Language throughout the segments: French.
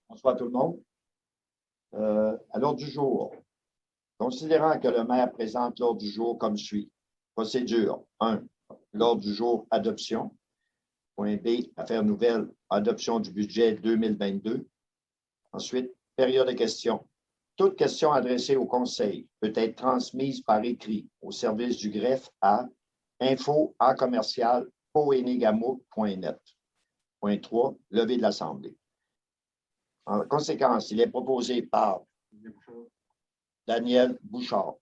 Bonsoir tout le monde. À l'ordre du jour, considérant que le maire présente l'ordre du jour comme suit. Procédure 1. L'ordre du jour, adoption. Point B, affaires nouvelles, adoption du budget 2022. Ensuite, période de questions. Toute question adressée au Conseil peut être transmise par écrit au service du greffe à info@commercial.poenegamook.net. Point 3, levée de l'Assemblée. En conséquence, il est proposé par Daniel Bouchard,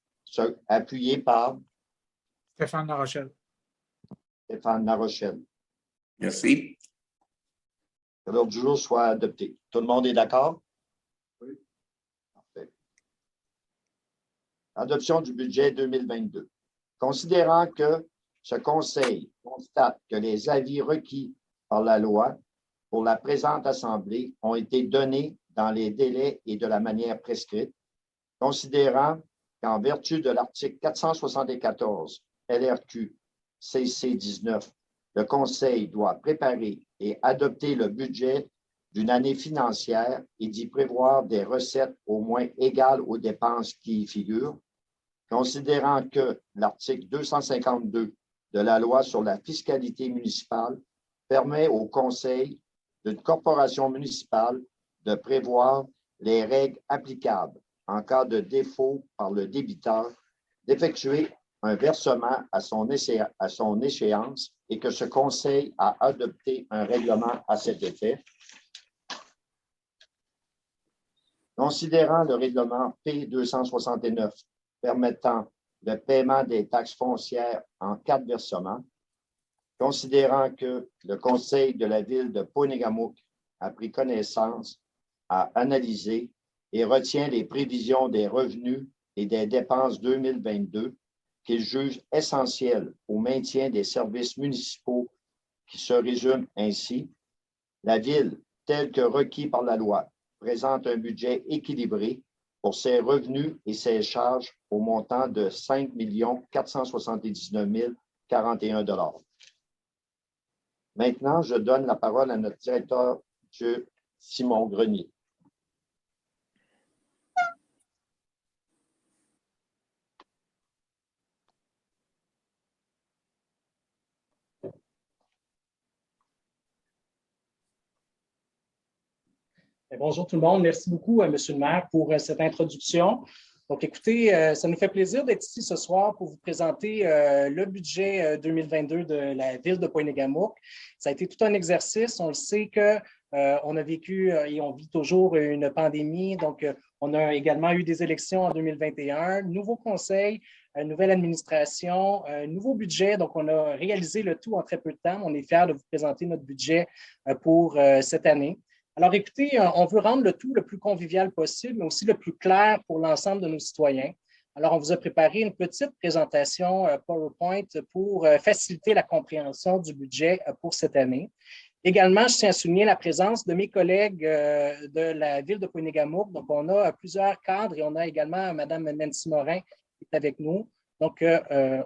appuyé par Stéphane Larochelle. Stéphane Larochelle. Merci. Que l'ordre du jour soit adopté. Tout le monde est d'accord? Oui. Parfait. Adoption du budget 2022. Considérant que ce Conseil constate que les avis requis par la loi pour la présente Assemblée ont été donnés dans les délais et de la manière prescrite, considérant qu'en vertu de l'article 474 LRQ CC 19, le Conseil doit préparer et adopter le budget d'une année financière et d'y prévoir des recettes au moins égales aux dépenses qui y figurent, considérant que l'article 252 de la loi sur la fiscalité municipale permet au Conseil d'une corporation municipale de prévoir les règles applicables en cas de défaut par le débiteur d'effectuer un versement à son échéance et que ce Conseil a adopté un règlement à cet effet. Considérant le règlement P269 permettant le paiement des taxes foncières en 4 versements, considérant que le Conseil de la ville de Poenegamook a pris connaissance, a analysé et retient les prévisions des revenus et des dépenses 2022 qu'il juge essentielles au maintien des services municipaux qui se résument ainsi. La ville, telle que requis par la loi, présente un budget équilibré pour ses revenus et ses charges au montant de 5 479 041 $. Maintenant, je donne la parole à notre directeur, M. Simon Grenier. Bonjour tout le monde. Merci beaucoup, Monsieur le maire, pour cette introduction. Donc, écoutez, ça nous fait plaisir d'être ici ce soir pour vous présenter le budget 2022 de la ville de Poenegamook. Ça a été tout un exercice. On le sait qu'on a vécu et on vit toujours une pandémie. Donc, on a également eu des élections en 2021, nouveau conseil, nouvelle administration, nouveau budget. Donc, on a réalisé le tout en très peu de temps. On est fiers de vous présenter notre budget pour cette année. Alors, écoutez, on veut rendre le tout le plus convivial possible, mais aussi le plus clair pour l'ensemble de nos citoyens. Alors, on vous a préparé une petite présentation PowerPoint pour faciliter la compréhension du budget pour cette année. Également, je tiens à souligner la présence de mes collègues de la ville de Poenegamook. Donc, on a plusieurs cadres et on a également Mme Nancy Morin qui est avec nous. Donc,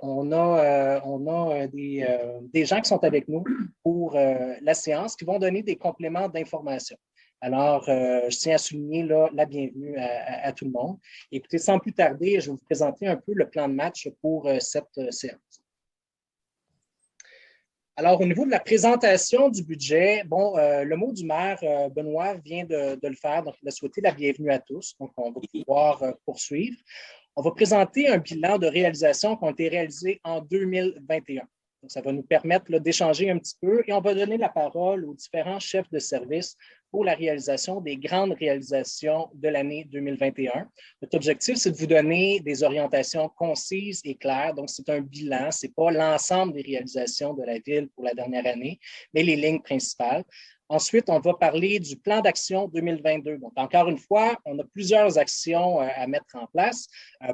on a des gens qui sont avec nous pour la séance qui vont donner des compléments d'information. Alors, je tiens à souligner là, la bienvenue à tout le monde. Écoutez, sans plus tarder, je vais vous présenter un peu le plan de match pour cette séance. Alors, au niveau de la présentation du budget, bon, le mot du maire, Benoît, vient de le faire. Donc, il a souhaité la bienvenue à tous. Donc, on va pouvoir poursuivre. On va présenter un bilan de réalisation qui ont été réalisés en 2021. Donc, ça va nous permettre d'échanger un petit peu et on va donner la parole aux différents chefs de service pour la réalisation des grandes réalisations de l'année 2021. Notre objectif, c'est de vous donner des orientations concises et claires. Donc, c'est un bilan, ce n'est pas l'ensemble des réalisations de la ville pour la dernière année, mais les lignes principales. Ensuite, on va parler du plan d'action 2022. Donc, encore une fois, on a plusieurs actions à mettre en place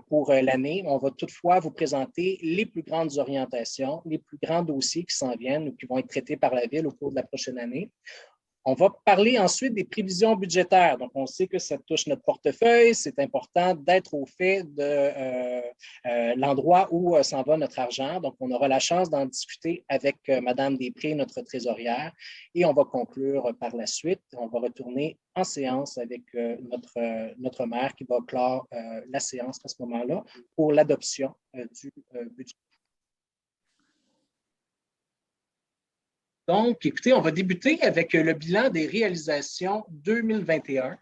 pour l'année. On va toutefois vous présenter les plus grandes orientations, les plus grands dossiers qui s'en viennent ou qui vont être traités par la ville au cours de la prochaine année. On va parler ensuite des prévisions budgétaires. Donc, on sait que ça touche notre portefeuille. C'est important d'être au fait de l'endroit où s'en va notre argent. Donc, on aura la chance d'en discuter avec Mme Després, notre trésorière, et on va conclure par la suite. On va retourner en séance avec notre maire qui va clore la séance à ce moment-là pour l'adoption du budget. Donc, écoutez, on va débuter avec le bilan des réalisations 2021.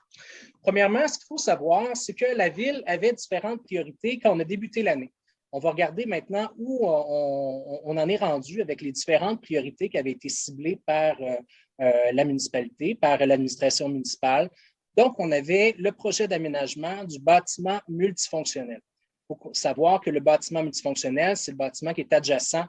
Premièrement, ce qu'il faut savoir, c'est que la Ville avait différentes priorités quand on a débuté l'année. On va regarder maintenant où on en est rendu avec les différentes priorités qui avaient été ciblées par la municipalité, par l'administration municipale. Donc, on avait le projet d'aménagement du bâtiment multifonctionnel. Il faut savoir que le bâtiment multifonctionnel, c'est le bâtiment qui est adjacent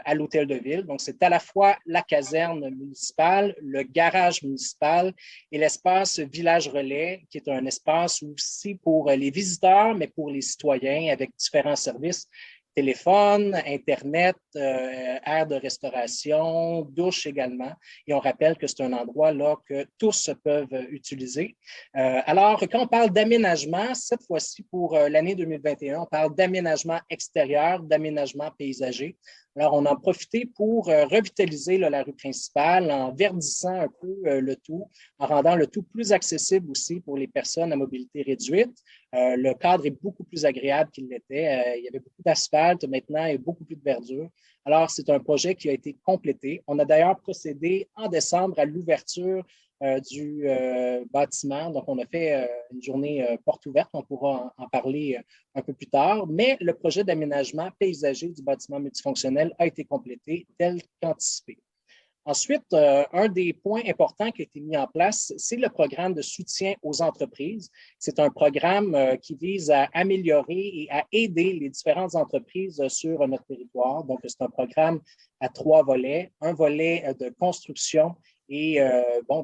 à l'hôtel de ville. Donc, c'est à la fois la caserne municipale, le garage municipal et l'espace Village Relais, qui est un espace aussi pour les visiteurs, mais pour les citoyens avec différents services, téléphone, Internet, aire de restauration, douche également. Et on rappelle que c'est un endroit là que tous peuvent utiliser. Alors, quand on parle d'aménagement, cette fois-ci pour l'année 2021, on parle d'aménagement extérieur, d'aménagement paysager. Alors, on a profité pour revitaliser la rue principale en verdissant un peu le tout, en rendant le tout plus accessible aussi pour les personnes à mobilité réduite. Le cadre est beaucoup plus agréable qu'il l'était. Il y avait beaucoup d'asphalte maintenant et beaucoup plus de verdure. Alors, c'est un projet qui a été complété. On a d'ailleurs procédé en décembre à l'ouverture du bâtiment. Donc, on a fait une journée porte ouverte. On pourra en parler un peu plus tard. Mais le projet d'aménagement paysager du bâtiment multifonctionnel a été complété tel qu'anticipé. Ensuite, un des points importants qui a été mis en place, c'est le programme de soutien aux entreprises. C'est un programme qui vise à améliorer et à aider les différentes entreprises sur notre territoire. Donc, c'est un programme à 3 volets. Un volet de construction et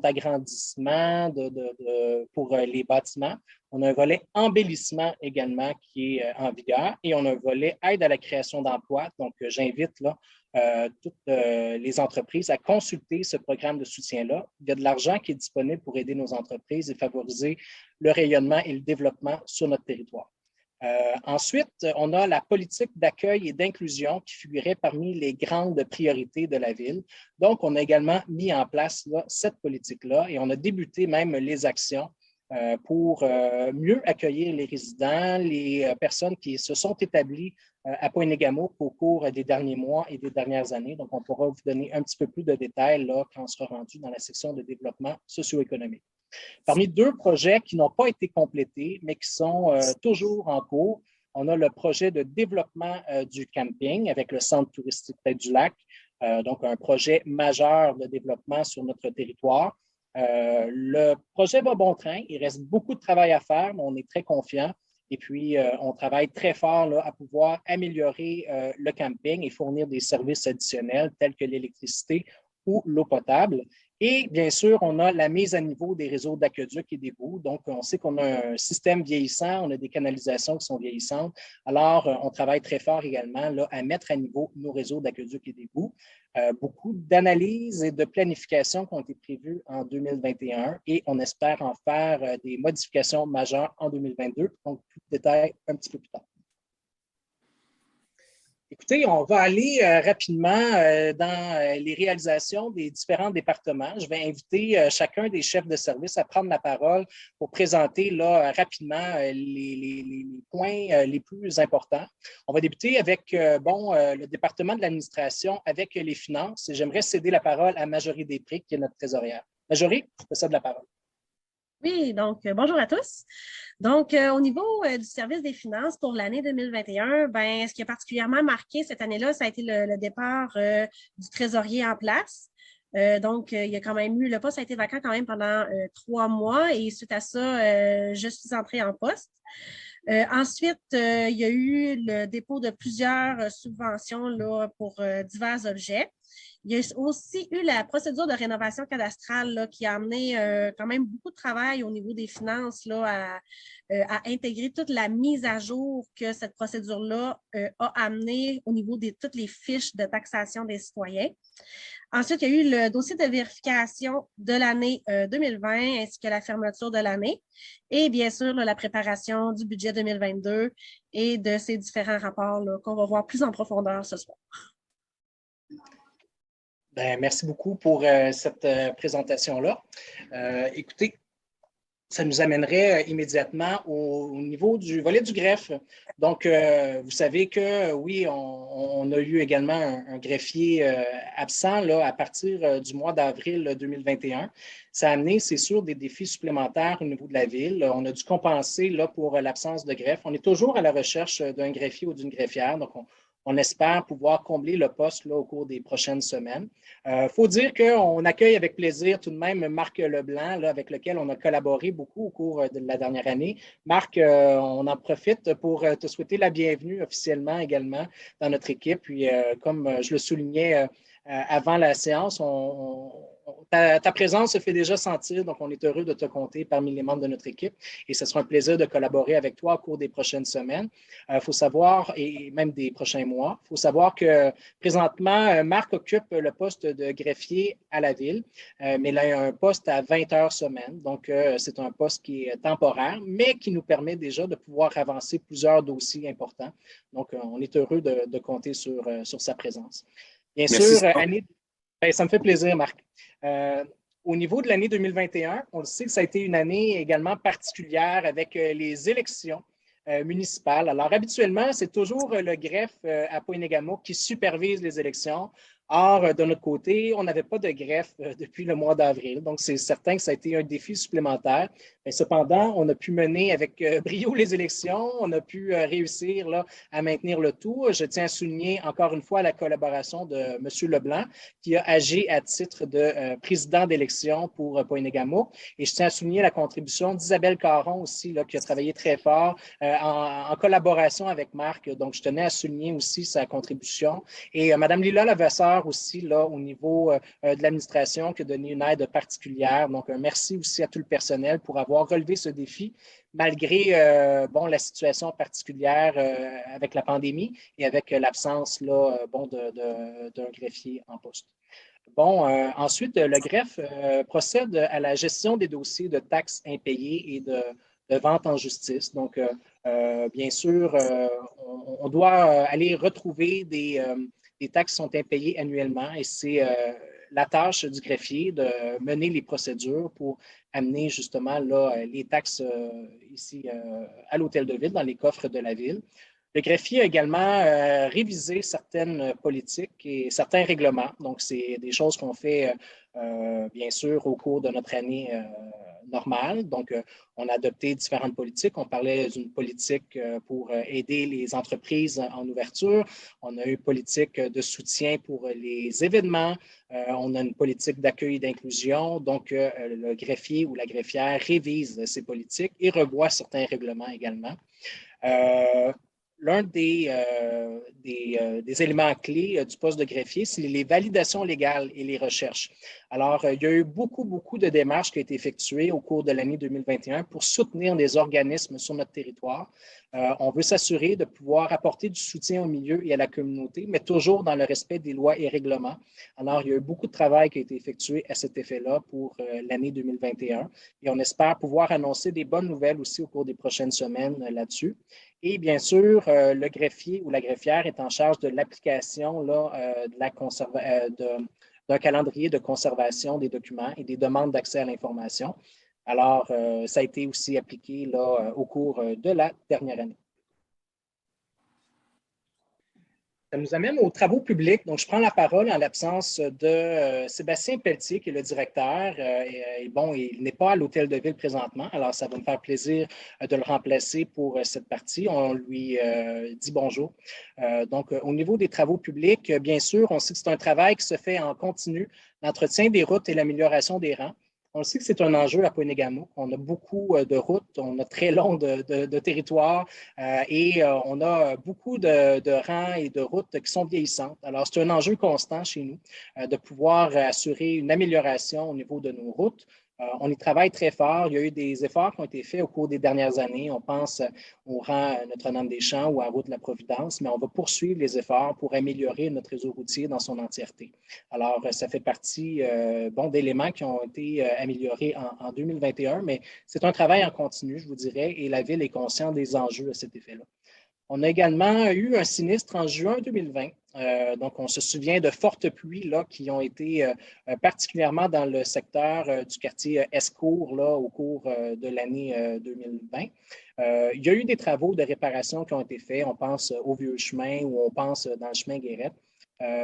d'agrandissement pour les bâtiments. On a un volet embellissement également qui est en vigueur et on a un volet aide à la création d'emplois. Donc, j'invite là toutes les entreprises à consulter ce programme de soutien-là. Il y a de l'argent qui est disponible pour aider nos entreprises et favoriser le rayonnement et le développement sur notre territoire. Ensuite, on a la politique d'accueil et d'inclusion qui figurait parmi les grandes priorités de la Ville. Donc, on a également mis en place là, cette politique-là et on a débuté même les actions pour mieux accueillir les résidents, les personnes qui se sont établies à Pointe-Négamo au cours des derniers mois et des dernières années. Donc, on pourra vous donner un petit peu plus de détails là, quand on sera rendu dans la section de développement socio-économique. Parmi 2 projets qui n'ont pas été complétés, mais qui sont toujours en cours, on a le projet de développement du camping avec le centre touristique Tête-du-Lac, donc un projet majeur de développement sur notre territoire. Le projet va bon train, il reste beaucoup de travail à faire, mais on est très confiant. Et puis, on travaille très fort là, à pouvoir améliorer le camping et fournir des services additionnels tels que l'électricité ou l'eau potable. Et bien sûr, on a la mise à niveau des réseaux d'aqueducs et d'égouts. Donc, on sait qu'on a un système vieillissant, on a des canalisations qui sont vieillissantes. Alors, on travaille très fort également là, à mettre à niveau nos réseaux d'aqueducs et d'égouts. Beaucoup d'analyses et de planifications qui ont été prévues en 2021 et on espère en faire des modifications majeures en 2022. Donc, plus de détails un petit peu plus tard. Écoutez, on va aller rapidement dans les réalisations des différents départements. Je vais inviter chacun des chefs de service à prendre la parole pour présenter là, rapidement les points les plus importants. On va débuter avec le département de l'administration avec les finances. Et j'aimerais céder la parole à Marjorie Després, qui est notre trésorière. Marjorie, je te cède la parole. Oui, donc bonjour à tous. Donc, au niveau du service des finances pour l'année 2021, ben, ce qui a particulièrement marqué cette année-là, ça a été le départ du trésorier en place. Donc, il y a quand même eu, le poste a été vacant quand même pendant 3 mois et suite à ça, je suis entrée en poste. Ensuite, il y a eu le dépôt de plusieurs subventions là, pour divers objets. Il y a aussi eu la procédure de rénovation cadastrale là, qui a amené quand même beaucoup de travail au niveau des finances là, à intégrer toute la mise à jour que cette procédure-là a amené au niveau de toutes les fiches de taxation des citoyens. Ensuite, il y a eu le dossier de vérification de l'année 2020 ainsi que la fermeture de l'année. Et bien sûr, là, la préparation du budget 2022 et de ces différents rapports qu'on va voir plus en profondeur ce soir. Bien, merci beaucoup pour cette présentation-là. Écoutez, ça nous amènerait immédiatement au niveau du volet du greffe. Donc, vous savez que oui, on a eu également un greffier absent là, à partir du mois d'avril 2021. Ça a amené, c'est sûr, des défis supplémentaires au niveau de la ville. On a dû compenser là, pour l'absence de greffe. On est toujours à la recherche d'un greffier ou d'une greffière. Donc, on espère pouvoir combler le poste là, au cours des prochaines semaines. Faut dire qu'on accueille avec plaisir tout de même Marc Leblanc, là, avec lequel on a collaboré beaucoup au cours de la dernière année. Marc, on en profite pour te souhaiter la bienvenue officiellement également dans notre équipe. Puis, comme je le soulignais avant la séance, ta présence se fait déjà sentir, donc on est heureux de te compter parmi les membres de notre équipe et ce sera un plaisir de collaborer avec toi au cours des prochaines semaines. Il faut savoir, et même des prochains mois, il faut savoir que présentement, Marc occupe le poste de greffier à la ville, mais il a un poste à 20 heures semaine, donc c'est un poste qui est temporaire, mais qui nous permet déjà de pouvoir avancer plusieurs dossiers importants. Donc, on est heureux de compter sur sa présence. Bien Merci, sûr, ça me fait plaisir, Marc. Au niveau de l'année 2021, on le sait que ça a été une année également particulière avec les élections municipales. Alors, habituellement, c'est toujours le greffe à Pointe-Négamot qui supervise les élections. Or, de notre côté, on n'avait pas de greffe depuis le mois d'avril. Donc, c'est certain que ça a été un défi supplémentaire. Mais cependant, on a pu mener avec brio les élections. On a pu réussir là, à maintenir le tout. Je tiens à souligner encore une fois la collaboration de M. Leblanc, qui a agi à titre de président d'élection pour Pointe-Négamot. Et je tiens à souligner la contribution d'Isabelle Caron aussi, là, qui a travaillé très fort en collaboration avec Marc. Donc, je tenais à souligner aussi sa contribution. Et Mme Lila Levasseur aussi, là, au niveau de l'administration, qui a donné une aide particulière. Donc, un merci aussi à tout le personnel pour avoir relevé ce défi, malgré la situation particulière avec la pandémie et avec l'absence d'un greffier en poste. Ensuite, le greffe procède à la gestion des dossiers de taxes impayées et de vente en justice. Donc, bien sûr, on doit aller retrouver des taxes qui sont impayées annuellement et c'est la tâche du greffier de mener les procédures pour amener justement là, les taxes ici à l'hôtel de ville, dans les coffres de la ville. Le greffier a également révisé certaines politiques et certains règlements. Donc, c'est des choses qu'on fait, bien sûr, au cours de notre année normale. Donc, on a adopté différentes politiques. On parlait d'une politique pour aider les entreprises en ouverture. On a eu une politique de soutien pour les événements. On a une politique d'accueil et d'inclusion. Donc, le greffier ou la greffière révise ces politiques et revoit certains règlements également. L'un des éléments clés du poste de greffier, c'est les validations légales et les recherches. Alors, il y a eu beaucoup de démarches qui ont été effectuées au cours de l'année 2021 pour soutenir des organismes sur notre territoire. On veut s'assurer de pouvoir apporter du soutien au milieu et à la communauté, mais toujours dans le respect des lois et règlements. Alors, il y a eu beaucoup de travail qui a été effectué à cet effet-là pour l'année 2021 et on espère pouvoir annoncer des bonnes nouvelles aussi au cours des prochaines semaines là-dessus. Et bien sûr, le greffier ou la greffière est en charge de l'application d'un calendrier de conservation des documents et des demandes d'accès à l'information. Alors, ça a été aussi appliqué là, au cours de la dernière année. Ça nous amène aux travaux publics. Donc, je prends la parole en l'absence de Sébastien Pelletier, qui est le directeur. Il n'est pas à l'hôtel de ville présentement, alors ça va me faire plaisir de le remplacer pour cette partie. On lui dit bonjour. Donc, au niveau des travaux publics, bien sûr, on sait que c'est un travail qui se fait en continu, l'entretien des routes et l'amélioration des rangs. On le sait que c'est un enjeu à Pointe-Égamouk. On a beaucoup de routes, on a très long de territoire et on a beaucoup de rangs et de routes qui sont vieillissantes. Alors, c'est un enjeu constant chez nous de pouvoir assurer une amélioration au niveau de nos routes. On y travaille très fort. Il y a eu des efforts qui ont été faits au cours des dernières années. On pense au rang Notre-Dame-des-Champs ou à Route de la Providence, mais on va poursuivre les efforts pour améliorer notre réseau routier dans son entièreté. Alors, ça fait partie d'éléments qui ont été améliorés en 2021, mais c'est un travail en continu, je vous dirais, et la Ville est consciente des enjeux à cet effet-là. On a également eu un sinistre en juin 2020. Donc, on se souvient de fortes pluies là, qui ont été particulièrement dans le secteur du quartier Escourt là, au cours de l'année 2020. Il y a eu des travaux de réparation qui ont été faits. On pense au vieux chemin ou on pense dans le chemin Guérette.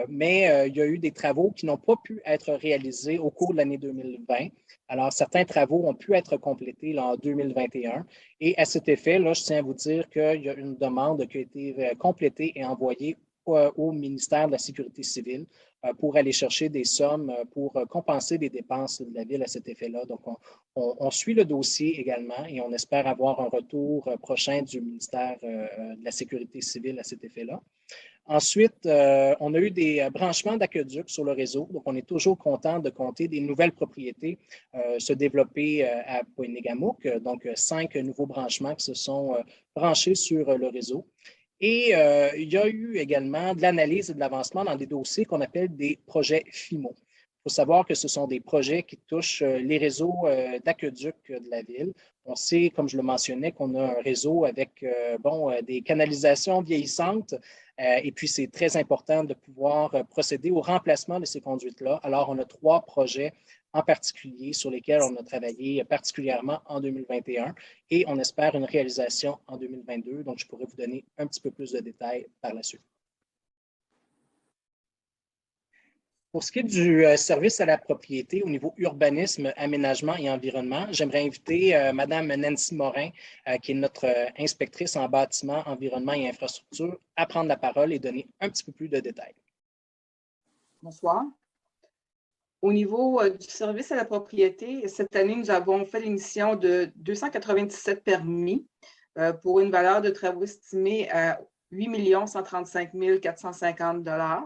Mais il y a eu des travaux qui n'ont pas pu être réalisés au cours de l'année 2020. Alors, certains travaux ont pu être complétés là, en 2021. Et à cet effet, là, je tiens à vous dire qu'il y a une demande qui a été complétée et envoyée au ministère de la Sécurité civile pour aller chercher des sommes pour compenser les dépenses de la Ville à cet effet-là. Donc, on suit le dossier également et on espère avoir un retour prochain du ministère de la Sécurité civile à cet effet-là. Ensuite, on a eu des branchements d'aqueducs sur le réseau. Donc, on est toujours content de compter des nouvelles propriétés se développer à Pointe-Égamouk. Donc, 5 nouveaux branchements qui se sont branchés sur le réseau. Et il y a eu également de l'analyse et de l'avancement dans des dossiers qu'on appelle des projets FIMO. Il faut savoir que ce sont des projets qui touchent les réseaux d'aqueducs de la Ville. On sait, comme je le mentionnais, qu'on a un réseau avec des canalisations vieillissantes et puis c'est très important de pouvoir procéder au remplacement de ces conduites-là. Alors, on a 3 projets en particulier sur lesquels on a travaillé particulièrement en 2021 et on espère une réalisation en 2022. Donc, je pourrais vous donner un petit peu plus de détails par la suite. Pour ce qui est du service à la propriété au niveau urbanisme, aménagement et environnement, j'aimerais inviter Mme Nancy Morin, qui est notre inspectrice en bâtiment, environnement et infrastructure, à prendre la parole et donner un petit peu plus de détails. Bonsoir. Au niveau du service à la propriété, cette année, nous avons fait l'émission de 297 permis pour une valeur de travaux estimée à 8 135 450 $.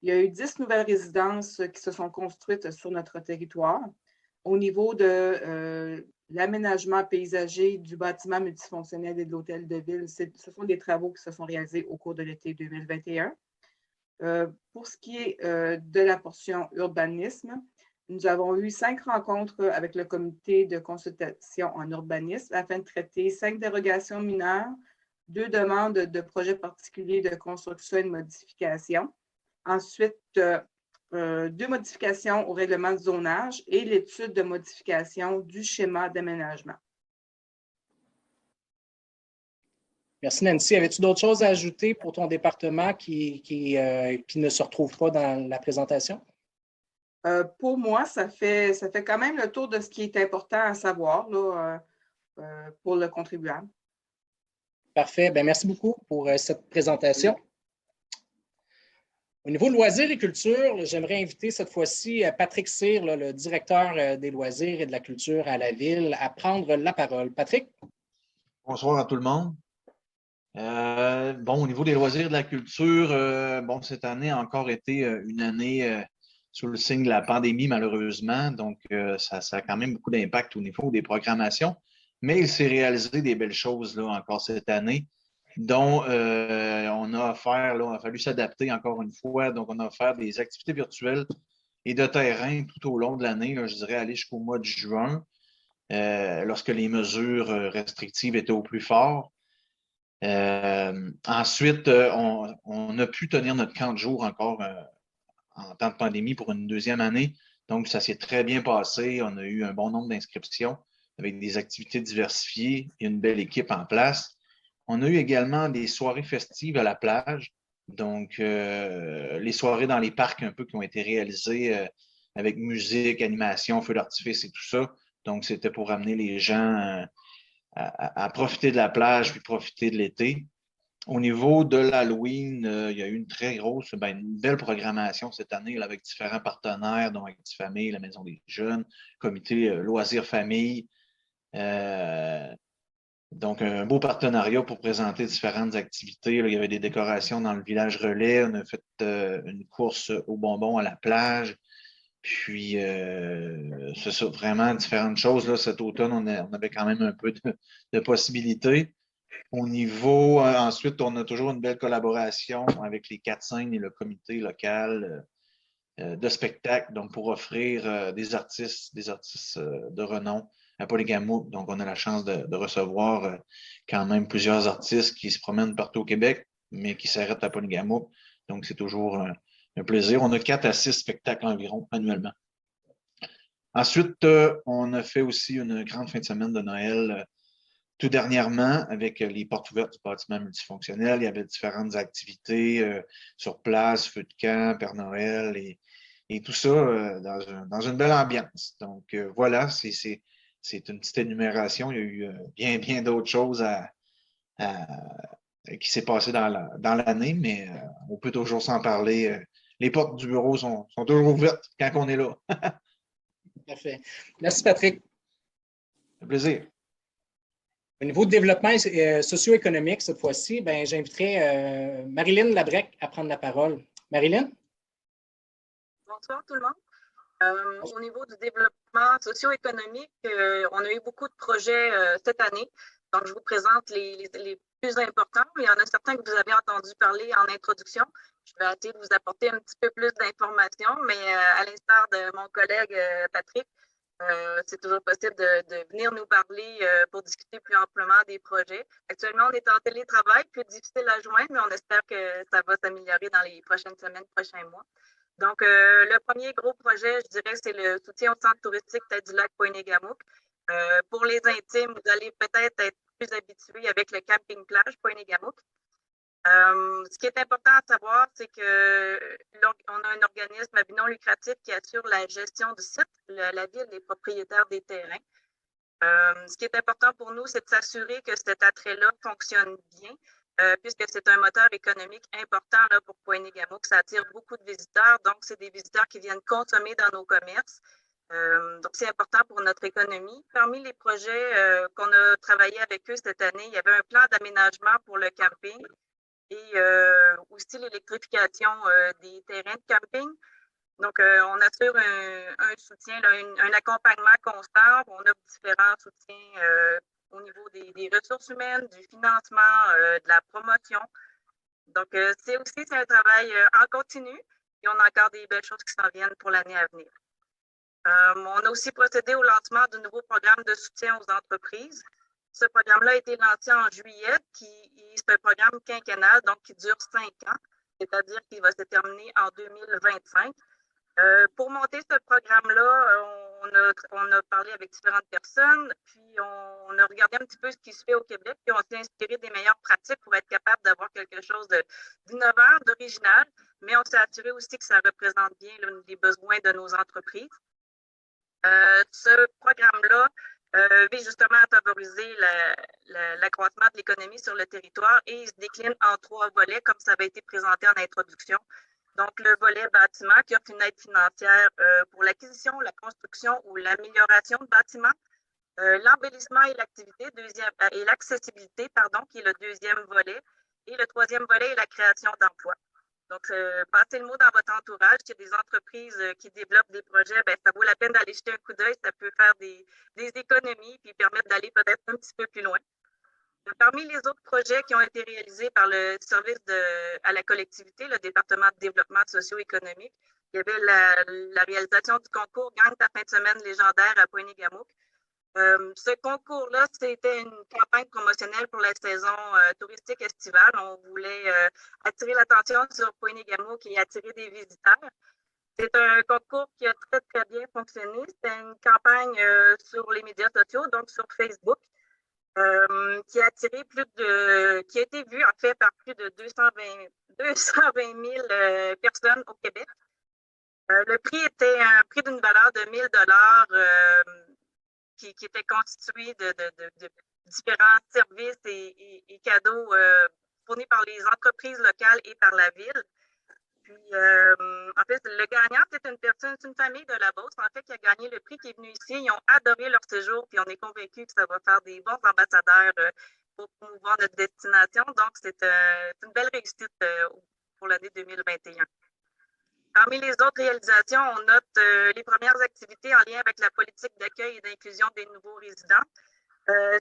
Il y a eu 10 nouvelles résidences qui se sont construites sur notre territoire. Au niveau de l'aménagement paysager du bâtiment multifonctionnel et de l'hôtel de ville, ce sont des travaux qui se sont réalisés au cours de l'été 2021. Pour ce qui est de la portion urbanisme, nous avons eu 5 rencontres avec le comité de consultation en urbanisme afin de traiter 5 dérogations mineures, 2 demandes de projets particuliers de construction et de modification. Ensuite, 2 modifications au règlement de zonage et l'étude de modification du schéma d'aménagement. Merci Nancy. Avais-tu d'autres choses à ajouter pour ton département qui ne se retrouve pas dans la présentation? Pour moi, ça fait quand même le tour de ce qui est important à savoir là, pour le contribuable. Parfait. Bien, merci beaucoup pour cette présentation. Au niveau loisirs et culture, j'aimerais inviter cette fois-ci Patrick Cyr, le directeur des loisirs et de la culture à la Ville, à prendre la parole. Patrick? Bonsoir à tout le monde. Au niveau des loisirs et de la culture, cette année a encore été une année sous le signe de la pandémie, malheureusement. Donc, ça a quand même beaucoup d'impact au niveau des programmations. Mais il s'est réalisé des belles choses là, encore cette année, dont on a offert, là, il a fallu s'adapter encore une fois. Donc, on a offert des activités virtuelles et de terrain tout au long de l'année, je dirais aller jusqu'au mois de juin, lorsque les mesures restrictives étaient au plus fort. Ensuite, on a pu tenir notre camp de jour encore en temps de pandémie pour une 2e année. Donc, ça s'est très bien passé. On a eu un bon nombre d'inscriptions avec des activités diversifiées et une belle équipe en place. On a eu également des soirées festives à la plage. Donc, les soirées dans les parcs un peu qui ont été réalisées avec musique, animation, feux d'artifice et tout ça. Donc, c'était pour amener les gens à profiter de la plage puis profiter de l'été. Au niveau de l'Halloween, il y a eu une belle programmation cette année là, avec différents partenaires, dont Actifamille, la Maison des Jeunes, Comité Loisirs Famille. Donc, un beau partenariat pour présenter différentes activités. Là, il y avait des décorations dans le village relais. On a fait une course aux bonbons à la plage. Puis, c'est ça, vraiment différentes choses. Là, cet automne, on avait quand même un peu de possibilités. Au niveau, ensuite, on a toujours une belle collaboration avec les 4 scènes et le comité local de spectacle, donc pour offrir des artistes de renom à Polygamou. Donc, on a la chance de recevoir quand même plusieurs artistes qui se promènent partout au Québec, mais qui s'arrêtent à Polygamou. Donc, c'est toujours un plaisir. On a 4 à 6 spectacles environ annuellement. Ensuite, on a fait aussi une grande fin de semaine de Noël tout dernièrement, avec les portes ouvertes du bâtiment multifonctionnel. Il y avait différentes activités sur place, feu de camp, Père Noël et tout ça dans une belle ambiance. Donc, voilà, c'est une petite énumération. Il y a eu bien d'autres choses qui s'est passé dans l'année, mais on peut toujours s'en parler. Les portes du bureau sont toujours ouvertes quand on est là. Parfait. Merci, Patrick. Un plaisir. Au niveau de développement socio-économique, cette fois-ci, j'inviterai Marilyn Labrec à prendre la parole. Marilyn? Bonsoir tout le monde. Au niveau du développement socio-économique, on a eu beaucoup de projets cette année. Donc, je vous présente les plus importants. Il y en a certains que vous avez entendu parler en introduction. Je vais essayer de vous apporter un petit peu plus d'informations, mais à l'instar de mon collègue Patrick, c'est toujours possible de venir nous parler pour discuter plus amplement des projets. Actuellement, on est en télétravail, plus difficile à joindre, mais on espère que ça va s'améliorer dans les prochaines semaines, prochains mois. Donc, le premier gros projet, je dirais, c'est le soutien au centre touristique Tête-du-Lac Pointe-Négamouk. Pour les intimes, vous allez peut-être être plus habitués avec le camping-plage Pointe-Négamouk. Ce qui est important à savoir, c'est qu'on a un organisme à but non lucratif qui assure la gestion du site. La ville est propriétaire des terrains. Ce qui est important pour nous, c'est de s'assurer que cet attrait-là fonctionne bien, puisque c'est un moteur économique important là, pour Pointe-Négamouk. Ça attire beaucoup de visiteurs, donc c'est des visiteurs qui viennent consommer dans nos commerces. Donc, c'est important pour notre économie. Parmi les projets qu'on a travaillé avec eux cette année, il y avait un plan d'aménagement pour le camping et aussi l'électrification des terrains de camping. Donc, on assure un soutien, là, un accompagnement constant. On offre différents soutiens au niveau des ressources humaines, du financement, de la promotion. Donc, c'est un travail en continu et on a encore des belles choses qui s'en viennent pour l'année à venir. On a aussi procédé au lancement d'un nouveau programme de soutien aux entreprises. Ce programme-là a été lancé en juillet, c'est un programme quinquennal, donc qui dure 5 ans, c'est-à-dire qu'il va se terminer en 2025. Pour monter ce programme-là, on a parlé avec différentes personnes, puis on a regardé un petit peu ce qui se fait au Québec, puis on s'est inspiré des meilleures pratiques pour être capable d'avoir quelque chose d'innovant, d'original, mais on s'est assuré aussi que ça représente bien les besoins de nos entreprises. Ce programme-là vise justement à favoriser l'accroissement de l'économie sur le territoire et il se décline en 3 volets, comme ça avait été présenté en introduction. Donc, le volet bâtiment qui offre une aide financière pour l'acquisition, la construction ou l'amélioration de bâtiments, l'embellissement et l'accessibilité, qui est le 2e volet, et le 3e volet est la création d'emplois. Donc, passez le mot dans votre entourage. S'il y a des entreprises qui développent des projets, ça vaut la peine d'aller jeter un coup d'œil. Ça peut faire des économies puis permettre d'aller peut-être un petit peu plus loin. Parmi les autres projets qui ont été réalisés par le service à la collectivité, le département de développement socio-économique, il y avait la réalisation du concours Gang ta fin de semaine légendaire à Pointe-Négamouk. Ce concours-là, c'était une campagne promotionnelle pour la saison touristique estivale. On voulait attirer l'attention sur Pointe-Négamouk et attirer des visiteurs. C'est un concours qui a très, très bien fonctionné. C'était une campagne sur les médias sociaux, donc sur Facebook, qui a attiré qui a été vue en fait par plus de 220 000 personnes au Québec. Le prix était un prix d'une valeur de 1 000 qui était constitué de différents services et cadeaux fournis par les entreprises locales et par la ville. Puis, en fait, le gagnant, c'est une famille de la Beauce, en fait, qui a gagné le prix, qui est venu ici. Ils ont adoré leur séjour, puis on est convaincus que ça va faire des bons ambassadeurs pour promouvoir notre destination. Donc, c'est une belle réussite pour l'année 2021. Parmi les autres réalisations, on note les premières activités en lien avec la politique d'accueil et d'inclusion des nouveaux résidents.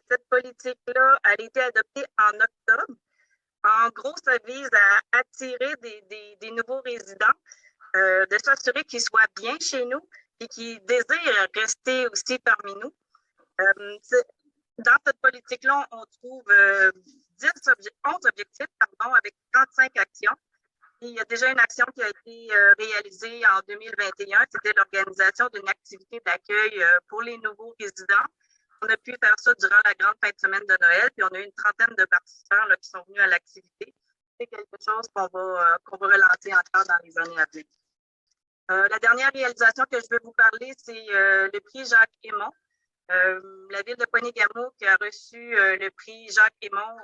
Cette politique-là, elle a été adoptée en octobre. En gros, ça vise à attirer des nouveaux résidents, de s'assurer qu'ils soient bien chez nous et qu'ils désirent rester aussi parmi nous. Dans cette politique-là, on trouve 11 objectifs avec 35 actions. Il y a déjà une action qui a été réalisée en 2021, c'était l'organisation d'une activité d'accueil pour les nouveaux résidents. On a pu faire ça durant la grande fin de semaine de Noël, puis on a eu une trentaine de participants là, qui sont venus à l'activité. C'est quelque chose qu'on va relancer encore dans les années à venir. La dernière réalisation que je veux vous parler, c'est le prix Jacques Aymon. La ville de Poigny-Gamou qui a reçu le prix Jacques Aymon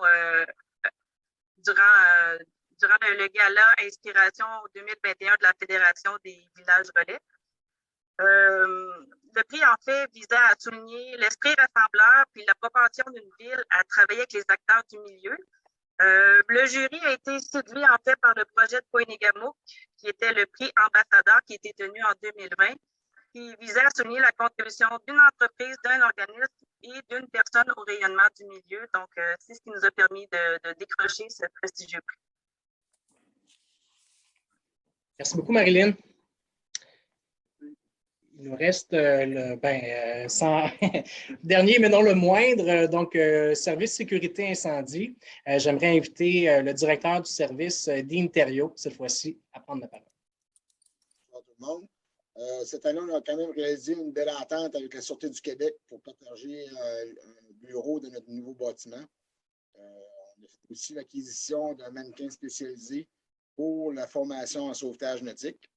durant le gala Inspiration 2021 de la Fédération des villages relais. Le prix, en fait, visait à souligner l'esprit rassembleur puis la propension d'une ville à travailler avec les acteurs du milieu. Le jury a été séduit, en fait, par le projet de Poigny-Gamou, qui était le prix ambassadeur qui était tenu en 2020, qui visait à souligner la contribution d'une entreprise, d'un organisme et d'une personne au rayonnement du milieu. Donc, c'est ce qui nous a permis de décrocher ce prestigieux prix. Merci beaucoup, Marilyn. Il nous reste dernier, mais non le moindre, donc service sécurité incendie. J'aimerais inviter le directeur du service, Dean Thériault, cette fois-ci, à prendre la parole. Bonjour tout le monde. Cette année, on a quand même réalisé une belle entente avec la Sûreté du Québec pour partager un bureau de notre nouveau bâtiment. On a fait aussi l'acquisition d'un mannequin spécialisé pour la formation en sauvetage nautique.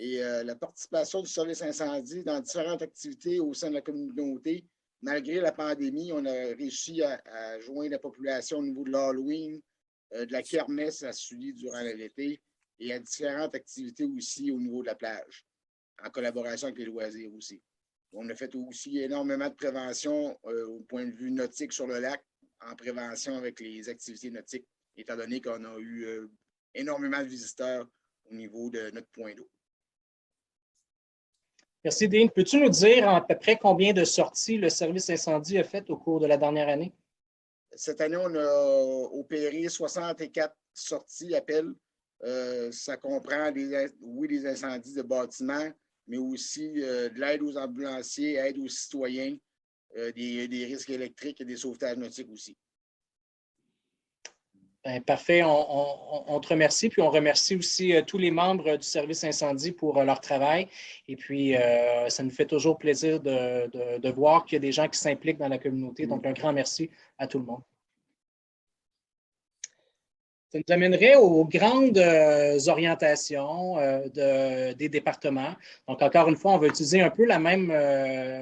Et la participation du service incendie dans différentes activités au sein de la communauté, malgré la pandémie, on a réussi à joindre la population au niveau de l'Halloween, de la kermesse à suivre durant l'été et à différentes activités aussi au niveau de la plage, en collaboration avec les loisirs aussi. On a fait aussi énormément de prévention au point de vue nautique sur le lac, en prévention avec les activités nautiques, étant donné qu'on a eu énormément de visiteurs au niveau de notre point d'eau. Merci, Dean. Peux-tu nous dire à peu près combien de sorties le service incendie a fait au cours de la dernière année? Cette année, on a opéré 64 sorties, appels. Ça comprend, des incendies de bâtiments, mais aussi de l'aide aux ambulanciers, aide aux citoyens, des risques électriques et des sauvetages nautiques aussi. Bien, parfait. On te remercie, puis on remercie aussi tous les membres du service incendie pour leur travail. Et puis, ça nous fait toujours plaisir de voir qu'il y a des gens qui s'impliquent dans la communauté. Donc, un grand merci à tout le monde. Ça nous amènerait aux grandes orientations des départements. Donc, encore une fois, on va utiliser un peu la même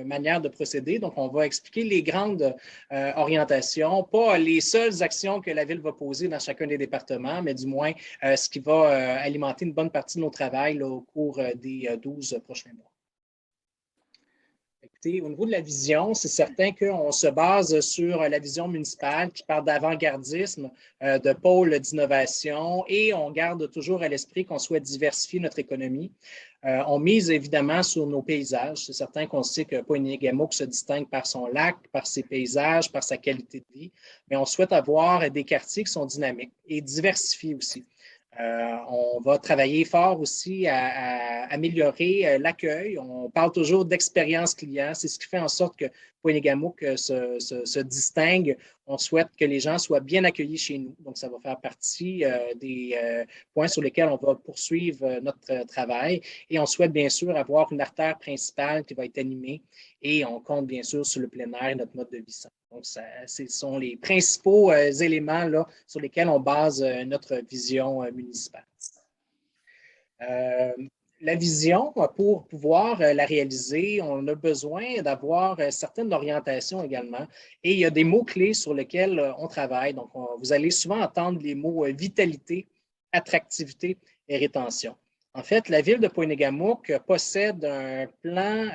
manière de procéder. Donc, on va expliquer les grandes orientations, pas les seules actions que la Ville va poser dans chacun des départements, mais du moins ce qui va alimenter une bonne partie de nos travails là, au cours des 12 prochains mois. Écoutez, au niveau de la vision, c'est certain qu'on se base sur la vision municipale qui parle d'avant-gardisme, de pôle d'innovation et on garde toujours à l'esprit qu'on souhaite diversifier notre économie. On mise évidemment sur nos paysages. C'est certain qu'on sait que Poigny-Gamou se distingue par son lac, par ses paysages, par sa qualité de vie, mais on souhaite avoir des quartiers qui sont dynamiques et diversifiés aussi. On va travailler fort aussi à améliorer l'accueil. On parle toujours d'expérience client. C'est ce qui fait en sorte que Poigny-Gamou se distingue. On souhaite que les gens soient bien accueillis chez nous. Donc, ça va faire partie des points sur lesquels on va poursuivre notre travail. Et on souhaite bien sûr avoir une artère principale qui va être animée. Et on compte bien sûr sur le plein air et notre mode de vie sain. Donc, ce sont les principaux éléments là, sur lesquels on base notre vision municipale. la vision, pour pouvoir la réaliser, on a besoin d'avoir certaines orientations également. Et il y a des mots-clés sur lesquels on travaille. Donc, vous allez souvent entendre les mots vitalité, attractivité et rétention. En fait, la ville de Pointe-Égamouk possède un plan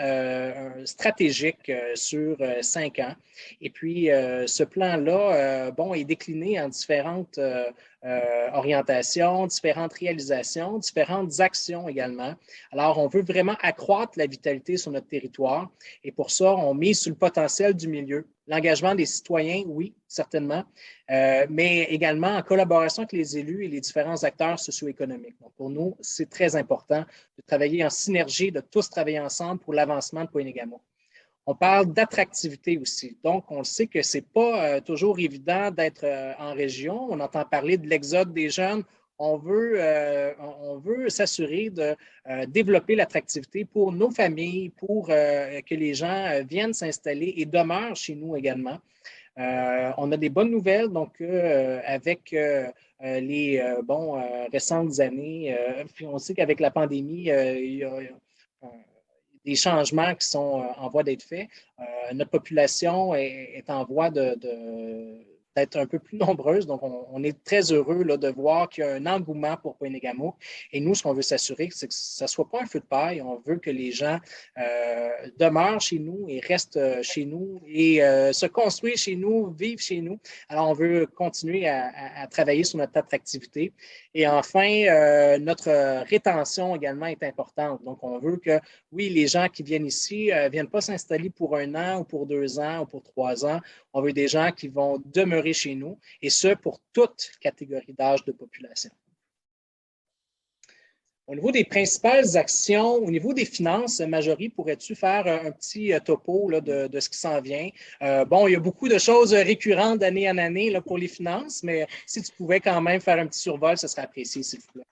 stratégique sur 5 ans. Et puis, ce plan-là, est décliné en différentes orientations, différentes réalisations, différentes actions également. Alors, on veut vraiment accroître la vitalité sur notre territoire. Et pour ça, on mise sur le potentiel du milieu. L'engagement des citoyens, oui, certainement, mais également en collaboration avec les élus et les différents acteurs socio-économiques. Donc, pour nous, c'est très important de travailler en synergie, de tous travailler ensemble pour l'avancement de Pointe-Égamouk. On parle d'attractivité aussi. Donc, on sait que ce n'est pas toujours évident d'être en région. On entend parler de l'exode des jeunes. On veut s'assurer de développer l'attractivité pour nos familles, pour que les gens viennent s'installer et demeurent chez nous également. On a des bonnes nouvelles, donc avec les récentes années, puis on sait qu'avec la pandémie, il y a des changements qui sont en voie d'être faits. Notre population est en voie d'être un peu plus nombreuse. Donc, on est très heureux là, de voir qu'il y a un engouement pour Pointe-Égamouk. Et nous, ce qu'on veut s'assurer, c'est que ça ne soit pas un feu de paille. On veut que les gens demeurent chez nous et restent chez nous et se construisent chez nous, vivent chez nous. Alors, on veut continuer à travailler sur notre attractivité. Et enfin, notre rétention également est importante. Donc, on veut que, oui, les gens qui viennent ici ne viennent pas s'installer pour 1 an ou pour 2 ans ou pour 3 ans. On veut des gens qui vont demeurer chez nous, et ce, pour toute catégorie d'âge de population. Au niveau des principales actions, au niveau des finances, Marjorie, pourrais-tu faire un petit topo là, de ce qui s'en vient? Il y a beaucoup de choses récurrentes d'année en année là, pour les finances, mais si tu pouvais quand même faire un petit survol, ce serait apprécié, s'il vous plaît.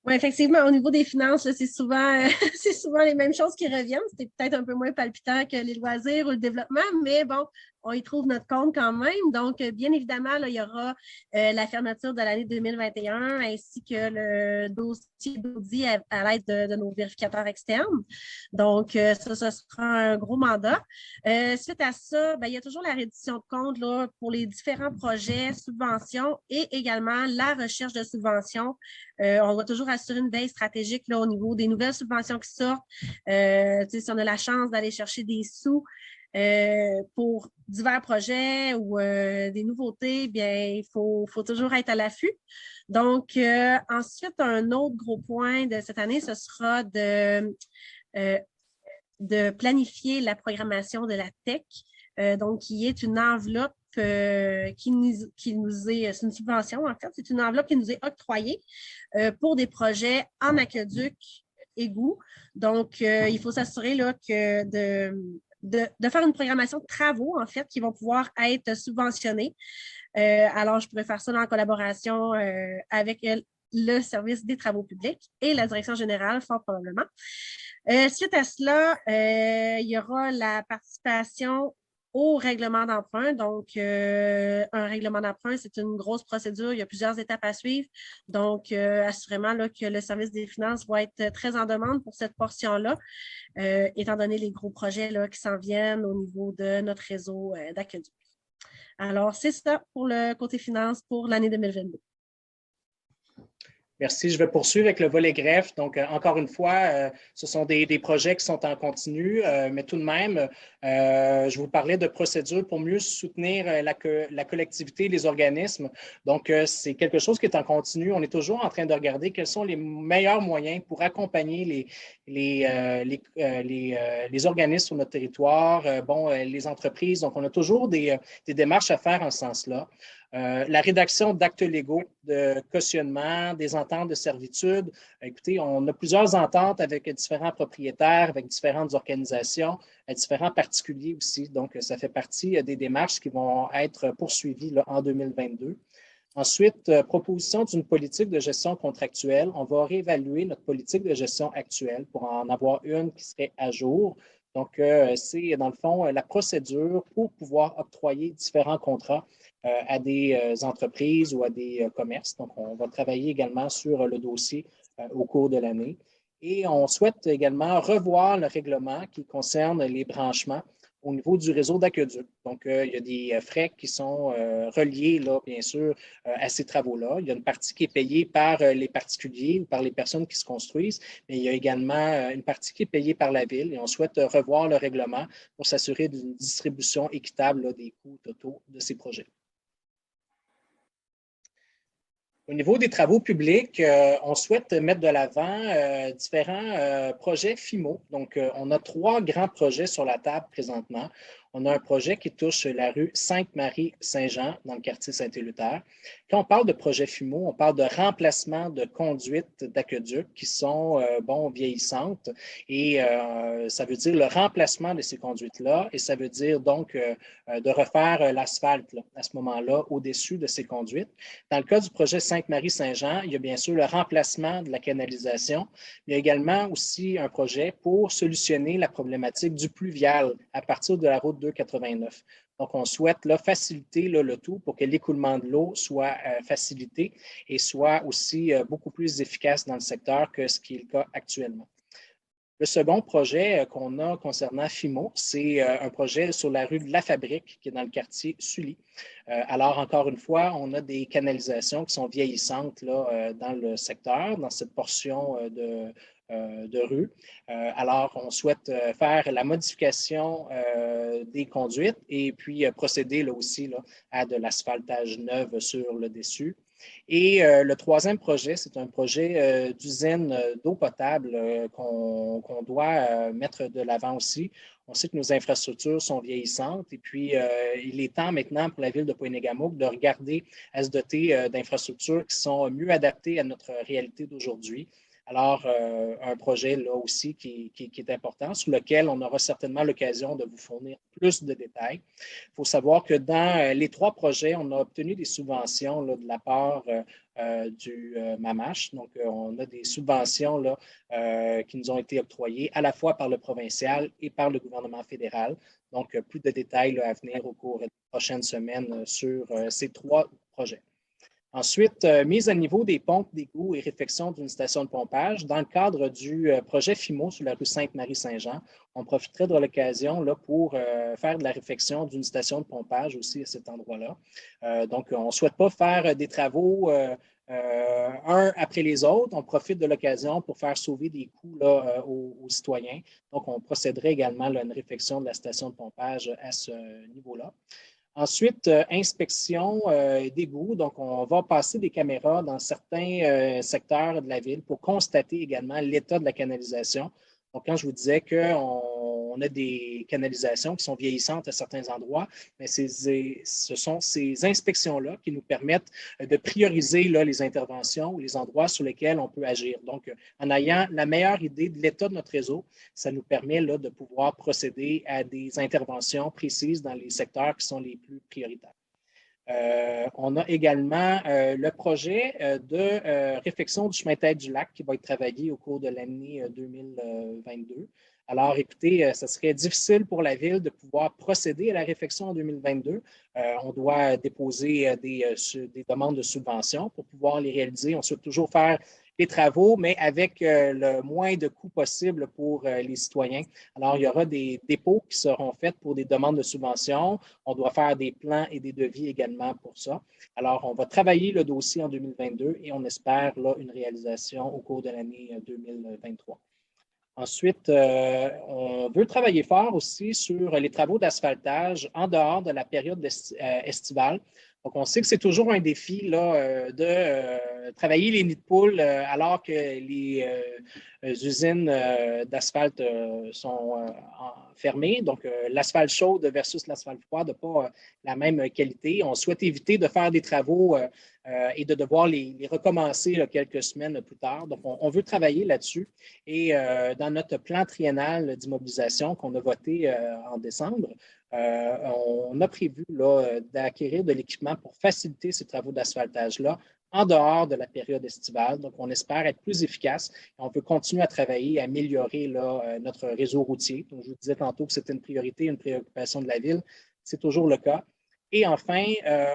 Oui, effectivement, au niveau des finances, c'est souvent, c'est souvent les mêmes choses qui reviennent. C'était peut-être un peu moins palpitant que les loisirs ou le développement, mais bon, on y trouve notre compte quand même. Donc, bien évidemment, là, il y aura la fermeture de l'année 2021 ainsi que le dossier d'audit à l'aide de nos vérificateurs externes. Donc, ça sera un gros mandat. Suite à ça, il y a toujours la reddition de comptes là, pour les différents projets, subventions et également la recherche de subventions. On va toujours assurer une veille stratégique là, au niveau des nouvelles subventions qui sortent. Si on a la chance d'aller chercher des sous pour divers projets ou des nouveautés, bien, il faut toujours être à l'affût. Donc, ensuite, un autre gros point de cette année, ce sera de planifier la programmation de la TEC, donc qui est une enveloppe qui nous est, c'est une subvention en fait, c'est une enveloppe qui nous est octroyée pour des projets en aqueduc, égout. Donc, il faut s'assurer là, que de faire une programmation de travaux, en fait, qui vont pouvoir être subventionnés. Alors, je pourrais faire ça en collaboration avec le service des travaux publics et la direction générale, fort probablement. Suite à cela, il y aura la participation au règlement d'emprunt. Donc, un règlement d'emprunt, c'est une grosse procédure. Il y a plusieurs étapes à suivre. Donc, assurément là, que le service des finances va être très en demande pour cette portion-là, étant donné les gros projets là, qui s'en viennent au niveau de notre réseau d'aqueduc. Alors, c'est ça pour le côté finances pour l'année 2022. Merci. Je vais poursuivre avec le volet greffe. Donc, encore une fois, ce sont des projets qui sont en continu, mais tout de même, je vous parlais de procédures pour mieux soutenir la collectivité, les organismes. Donc, c'est quelque chose qui est en continu. On est toujours en train de regarder quels sont les meilleurs moyens pour accompagner les organismes sur notre territoire, les entreprises. Donc, on a toujours des démarches à faire en ce sens-là. La rédaction d'actes légaux de cautionnement, des ententes de servitude. Écoutez, on a plusieurs ententes avec différents propriétaires, avec différentes organisations, différents particuliers aussi. Donc, ça fait partie des démarches qui vont être poursuivies là, en 2022. Ensuite, proposition d'une politique de gestion contractuelle. On va réévaluer notre politique de gestion actuelle pour en avoir une qui serait à jour. Donc, c'est dans le fond la procédure pour pouvoir octroyer différents contrats à des entreprises ou à des commerces. Donc, on va travailler également sur le dossier au cours de l'année. Et on souhaite également revoir le règlement qui concerne les branchements au niveau du réseau d'aqueduc. Donc, il y a des frais qui sont reliés, là, bien sûr, à ces travaux-là. Il y a une partie qui est payée par les particuliers, par les personnes qui se construisent, mais il y a également une partie qui est payée par la Ville et on souhaite revoir le règlement pour s'assurer d'une distribution équitable là, des coûts totaux de ces projets. Au niveau des travaux publics, on souhaite mettre de l'avant différents projets FIMO. Donc, on a 3 grands projets sur la table présentement. On a un projet qui touche la rue Sainte-Marie-Saint-Jean dans le quartier Saint-Éluthère. Quand on parle de projet FIMO, on parle de remplacement de conduites d'aqueduc qui sont vieillissantes et ça veut dire le remplacement de ces conduites-là et ça veut dire donc de refaire l'asphalte à ce moment-là au-dessus de ces conduites. Dans le cas du projet Sainte-Marie-Saint-Jean, il y a bien sûr le remplacement de la canalisation. Il y a également aussi un projet pour solutionner la problématique du pluvial à partir de la route 289. Donc, on souhaite là, faciliter là, le tout pour que l'écoulement de l'eau soit facilité et soit aussi beaucoup plus efficace dans le secteur que ce qui est le cas actuellement. Le second projet qu'on a concernant FIMO, c'est un projet sur la rue de la Fabrique, qui est dans le quartier Sully. Alors, encore une fois, on a des canalisations qui sont vieillissantes là, dans le secteur, dans cette portion de rue. Alors, on souhaite faire la modification des conduites et puis procéder là aussi là, à de l'asphaltage neuf sur le dessus. Et le troisième projet, c'est un projet d'usine d'eau potable qu'on doit mettre de l'avant aussi. On sait que nos infrastructures sont vieillissantes et puis il est temps maintenant pour la ville de Pointe-Négamouk de regarder à se doter d'infrastructures qui sont mieux adaptées à notre réalité d'aujourd'hui. Alors, un projet là aussi qui est important, sur lequel on aura certainement l'occasion de vous fournir plus de détails. Il faut savoir que dans les 3 projets, on a obtenu des subventions là, de la part du MAMACH. Donc, on a des subventions là, qui nous ont été octroyées à la fois par le provincial et par le gouvernement fédéral. Donc, plus de détails là, à venir au cours des prochaines semaines sur ces 3 projets. Ensuite, mise à niveau des pompes d'égout et réfection d'une station de pompage. Dans le cadre du projet FIMO sur la rue Sainte-Marie-Saint-Jean, on profiterait de l'occasion pour faire de la réfection d'une station de pompage aussi à cet endroit-là. Donc, on ne souhaite pas faire des travaux un après les autres. On profite de l'occasion pour faire sauver des coûts là, aux citoyens. Donc, on procéderait également à une réfection de la station de pompage à ce niveau-là. Ensuite, inspection d'égouts. Donc, on va passer des caméras dans certains secteurs de la ville pour constater également l'état de la canalisation. Donc, quand je vous disais qu'on a des canalisations qui sont vieillissantes à certains endroits, mais ce sont ces inspections-là qui nous permettent de prioriser là, les interventions ou les endroits sur lesquels on peut agir. Donc, en ayant la meilleure idée de l'état de notre réseau, ça nous permet là, de pouvoir procéder à des interventions précises dans les secteurs qui sont les plus prioritaires. On a également le projet de réfection du chemin tête du lac qui va être travaillé au cours de l'année 2022. Alors, écoutez, ce serait difficile pour la Ville de pouvoir procéder à la réfection en 2022. On doit déposer des demandes de subvention pour pouvoir les réaliser. On souhaite toujours faire les travaux, mais avec le moins de coûts possible pour les citoyens. Alors, il y aura des dépôts qui seront faits pour des demandes de subvention. On doit faire des plans et des devis également pour ça. Alors, on va travailler le dossier en 2022 et on espère là, une réalisation au cours de l'année 2023. Ensuite, on veut travailler fort aussi sur les travaux d'asphaltage en dehors de la période estivale. Donc, on sait que c'est toujours un défi là, de travailler les nids de poules alors que les usines d'asphalte sont fermées. Donc, l'asphalte chaude versus l'asphalte froid n'a pas la même qualité. On souhaite éviter de faire des travaux et de devoir les recommencer là, quelques semaines plus tard. Donc, on veut travailler là-dessus. Et dans notre plan triennal d'immobilisation qu'on a voté en décembre, on a prévu d'acquérir de l'équipement pour faciliter ces travaux d'asphaltage-là en dehors de la période estivale. Donc, on espère être plus efficace. On peut continuer à travailler, à améliorer là, notre réseau routier. Donc, je vous disais tantôt que c'était une priorité, une préoccupation de la Ville. C'est toujours le cas. Et enfin,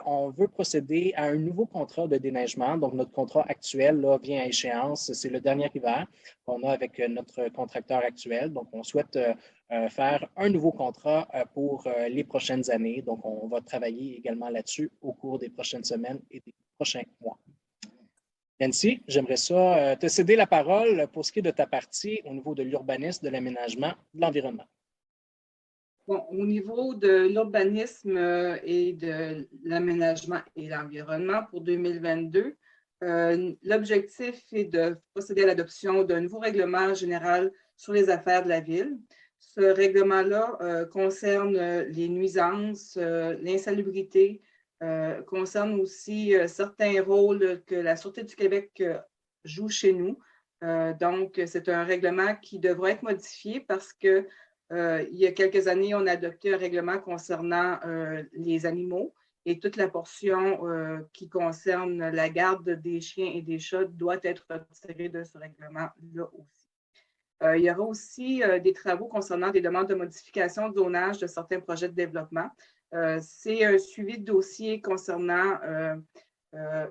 on veut procéder à un nouveau contrat de déneigement. Donc, notre contrat actuel là, vient à échéance. C'est le dernier hiver qu'on a avec notre contracteur actuel. Donc, on souhaite faire un nouveau contrat pour les prochaines années. Donc, on va travailler également là-dessus au cours des prochaines semaines et des prochains mois. Nancy, j'aimerais ça te céder la parole pour ce qui est de ta partie au niveau de l'urbanisme, de l'aménagement, de l'environnement. Bon, au niveau de l'urbanisme et de l'aménagement et l'environnement pour 2022, l'objectif est de procéder à l'adoption d'un nouveau règlement général sur les affaires de la ville. Ce règlement-là concerne les nuisances, l'insalubrité, concerne aussi certains rôles que la Sûreté du Québec joue chez nous. Donc, c'est un règlement qui devra être modifié parce que il y a quelques années, on a adopté un règlement concernant les animaux et toute la portion qui concerne la garde des chiens et des chats doit être retirée de ce règlement-là aussi. Il y aura aussi des travaux concernant des demandes de modification de zonage de certains projets de développement. C'est un suivi de dossier concernant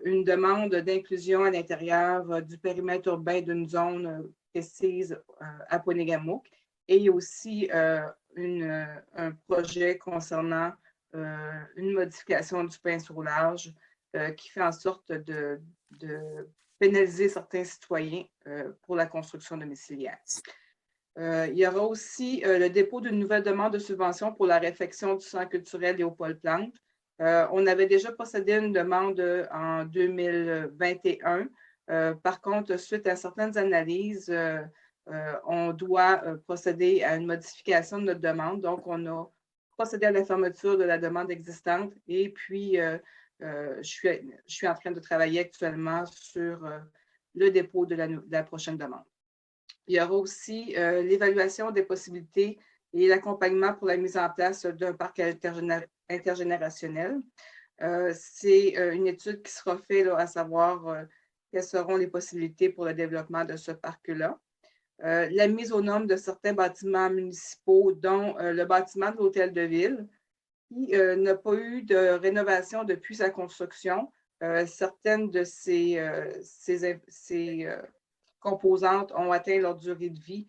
une demande d'inclusion à l'intérieur du périmètre urbain d'une zone précise à Ponegamook. Et il y a aussi un projet concernant une modification du pince au large qui fait en sorte de pénaliser certains citoyens pour la construction domiciliaire. Il y aura aussi le dépôt d'une nouvelle demande de subvention pour la réfection du centre culturel Léopold Plante. On avait déjà procédé à une demande en 2021. Par contre, suite à certaines analyses, on doit procéder à une modification de notre demande. Donc, on a procédé à la fermeture de la demande existante et puis je suis en train de travailler actuellement sur le dépôt de la prochaine demande. Il y aura aussi l'évaluation des possibilités et l'accompagnement pour la mise en place d'un parc intergénérationnel. C'est une étude qui sera faite là, à savoir quelles seront les possibilités pour le développement de ce parc-là. La mise aux normes de certains bâtiments municipaux, dont le bâtiment de l'Hôtel de Ville, qui n'a pas eu de rénovation depuis sa construction. Certaines de ces composantes ont atteint leur durée de vie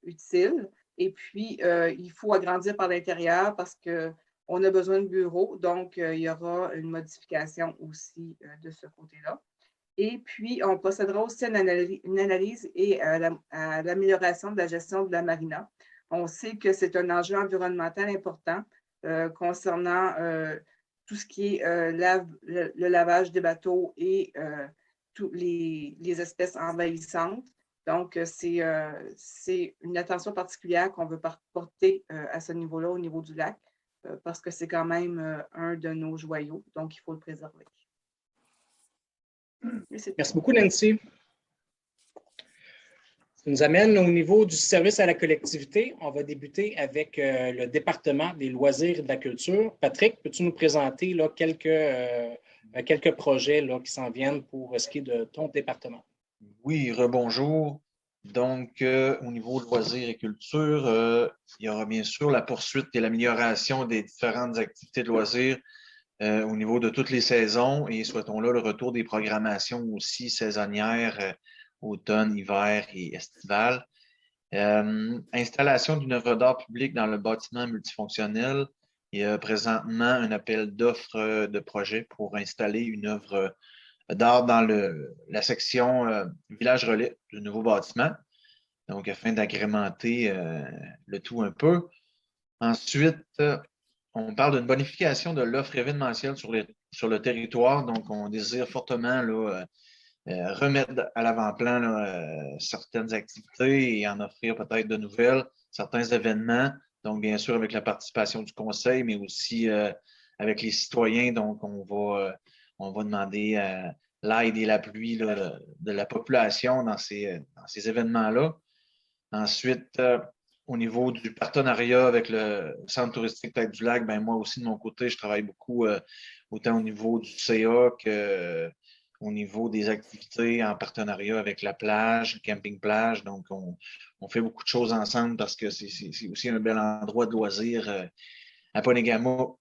utile. Et puis, il faut agrandir par l'intérieur parce qu'on a besoin de bureaux. Donc, il y aura une modification aussi de ce côté-là. Et puis, on procédera aussi à une analyse et à l'amélioration de la gestion de la marina. On sait que c'est un enjeu environnemental important concernant tout ce qui est le lavage des bateaux et toutes les espèces envahissantes. Donc, c'est une attention particulière qu'on veut porter à ce niveau-là, au niveau du lac, parce que c'est quand même un de nos joyaux. Donc, il faut le préserver. Merci beaucoup, Nancy. Ça nous amène au niveau du service à la collectivité. On va débuter avec le département des loisirs et de la culture. Patrick, peux-tu nous présenter là, quelques projets là, qui s'en viennent pour ce qui est de ton département? Oui, rebonjour. Donc, au niveau de loisirs et culture, il y aura bien sûr la poursuite et l'amélioration des différentes activités de loisirs au niveau de toutes les saisons et souhaitons là le retour des programmations aussi saisonnières, automne, hiver et estivale. Installation d'une œuvre d'art publique dans le bâtiment multifonctionnel. Il y a présentement un appel d'offres de projet pour installer une œuvre d'art dans la section Village Relais du nouveau bâtiment, donc afin d'agrémenter le tout un peu. Ensuite, on parle d'une bonification de l'offre événementielle sur le territoire, donc on désire fortement là, remettre à l'avant-plan certaines activités et en offrir peut-être de nouvelles, certains événements, donc bien sûr avec la participation du conseil, mais aussi avec les citoyens, donc on va demander l'aide et l'appui de la population dans ces événements-là. Ensuite, au niveau du partenariat avec le Centre touristique Tête-du-Lac, ben moi aussi, de mon côté, je travaille beaucoup autant au niveau du CA qu'au niveau des activités en partenariat avec la plage, le camping-plage. Donc, on fait beaucoup de choses ensemble parce que c'est aussi un bel endroit de loisirs à Ponegamook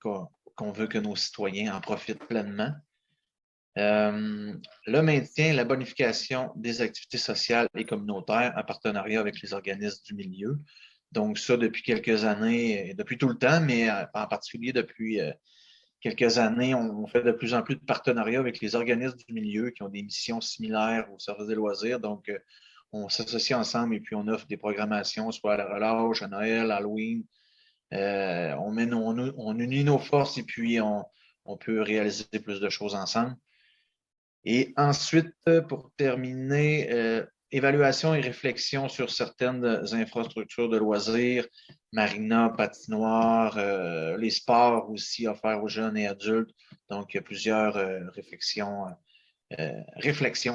qu'on veut que nos citoyens en profitent pleinement. Le maintien, la bonification des activités sociales et communautaires en partenariat avec les organismes du milieu. Donc, ça, depuis quelques années, depuis tout le temps, mais en particulier depuis quelques années, on fait de plus en plus de partenariats avec les organismes du milieu qui ont des missions similaires au service des loisirs. Donc, on s'associe ensemble et puis on offre des programmations, soit à la relâche, à Noël, à Halloween. On unit nos forces et puis on peut réaliser plus de choses ensemble. Et ensuite, pour terminer, évaluation et réflexion sur certaines infrastructures de loisirs, marina, patinoire, les sports aussi offerts aux jeunes et adultes. Donc, il y a plusieurs réflexions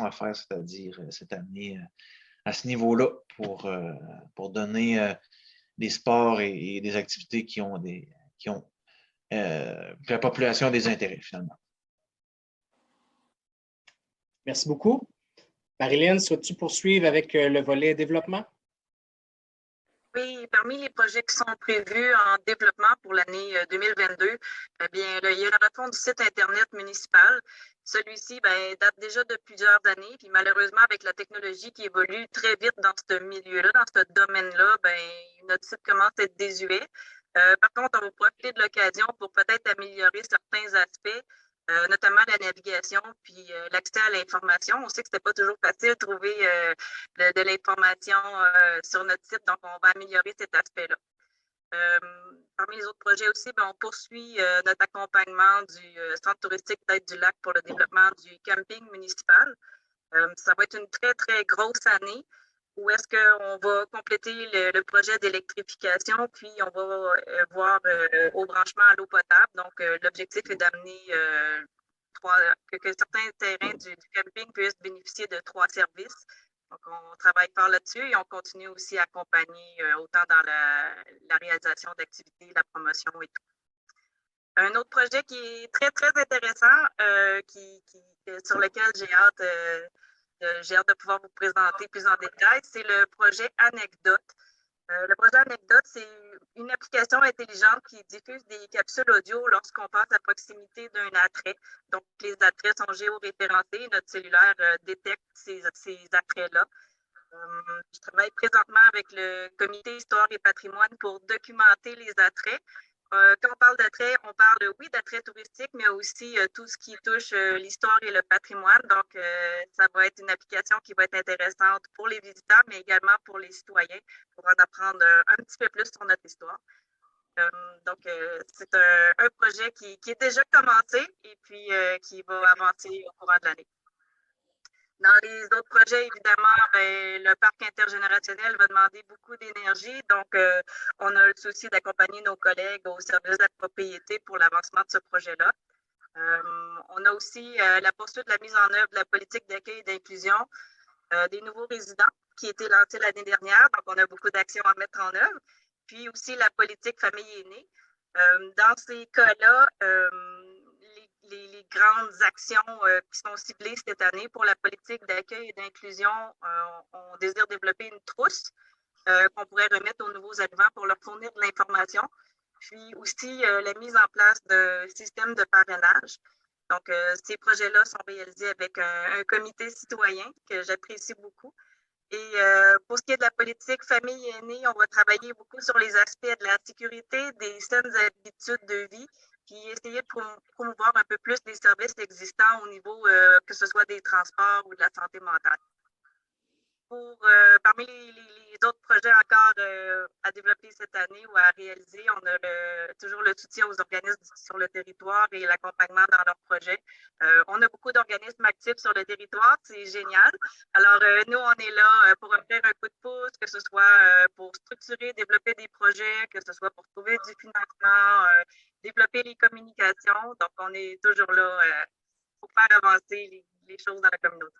à faire, c'est-à-dire cette année à ce niveau-là pour donner des sports et des activités qui ont que la population a des intérêts finalement. Merci beaucoup. Marilyn, souhaites-tu poursuivre avec le volet développement? Oui, parmi les projets qui sont prévus en développement pour l'année 2022, eh bien, il y a la refonte du site Internet municipal. Celui-ci date déjà de plusieurs années, puis malheureusement, avec la technologie qui évolue très vite dans ce milieu-là, dans ce domaine-là, notre site commence à être désuet. Par contre, on va profiter de l'occasion pour peut-être améliorer certains aspects, notamment la navigation puis l'accès à l'information. On sait que ce n'était pas toujours facile de trouver de l'information sur notre site, donc on va améliorer cet aspect-là. Parmi les autres projets aussi, on poursuit notre accompagnement du centre touristique Tête du Lac pour le développement du camping municipal. Ça va être une très, très grosse année où est-ce qu'on va compléter le projet d'électrification, puis on va voir au branchement à l'eau potable. Donc, l'objectif est d'amener que certains terrains du camping puissent bénéficier de 3 services. Donc, on travaille par là-dessus et on continue aussi à accompagner autant dans la réalisation d'activités, la promotion et tout. Un autre projet qui est très, très intéressant, sur lequel j'ai hâte de pouvoir vous présenter plus en détail, c'est le projet Anecdote. Le projet Anecdote, c'est une application intelligente qui diffuse des capsules audio lorsqu'on passe à proximité d'un attrait. Donc, les attraits sont géoréférencés. Notre cellulaire détecte ces attraits-là. Je travaille présentement avec le Comité Histoire et Patrimoine pour documenter les attraits. Quand on parle d'attrait, on parle, oui, d'attrait touristique, mais aussi tout ce qui touche l'histoire et le patrimoine. Donc, ça va être une application qui va être intéressante pour les visiteurs, mais également pour les citoyens, pour en apprendre un petit peu plus sur notre histoire. Donc, c'est un projet qui est déjà commencé et puis qui va avancer au courant de l'année. Dans les autres projets, évidemment, le parc intergénérationnel va demander beaucoup d'énergie. Donc, on a le souci d'accompagner nos collègues au service de la propriété pour l'avancement de ce projet-là. On a aussi la poursuite de la mise en œuvre de la politique d'accueil et d'inclusion des nouveaux résidents qui a été lancée l'année dernière. Donc, on a beaucoup d'actions à mettre en œuvre. Puis aussi la politique famille aînée. Dans ces cas-là, les grandes actions qui sont ciblées cette année pour la politique d'accueil et d'inclusion, on désire développer une trousse qu'on pourrait remettre aux nouveaux arrivants pour leur fournir de l'information. Puis aussi la mise en place d'un système de parrainage. Donc, ces projets-là sont réalisés avec un comité citoyen que j'apprécie beaucoup. Et pour ce qui est de la politique famille aînée, on va travailler beaucoup sur les aspects de la sécurité, des saines habitudes de vie, puis essayer de promouvoir un peu plus les services existants au niveau que ce soit des transports ou de la santé mentale. Parmi les autres projets encore à développer cette année ou à réaliser, on a toujours le soutien aux organismes sur le territoire et l'accompagnement dans leurs projets. On a beaucoup d'organismes actifs sur le territoire, c'est génial. Alors, nous, on est là pour offrir un coup de pouce, que ce soit pour structurer, développer des projets, que ce soit pour trouver du financement, développer les communications. Donc, on est toujours là pour faire avancer les choses dans la communauté.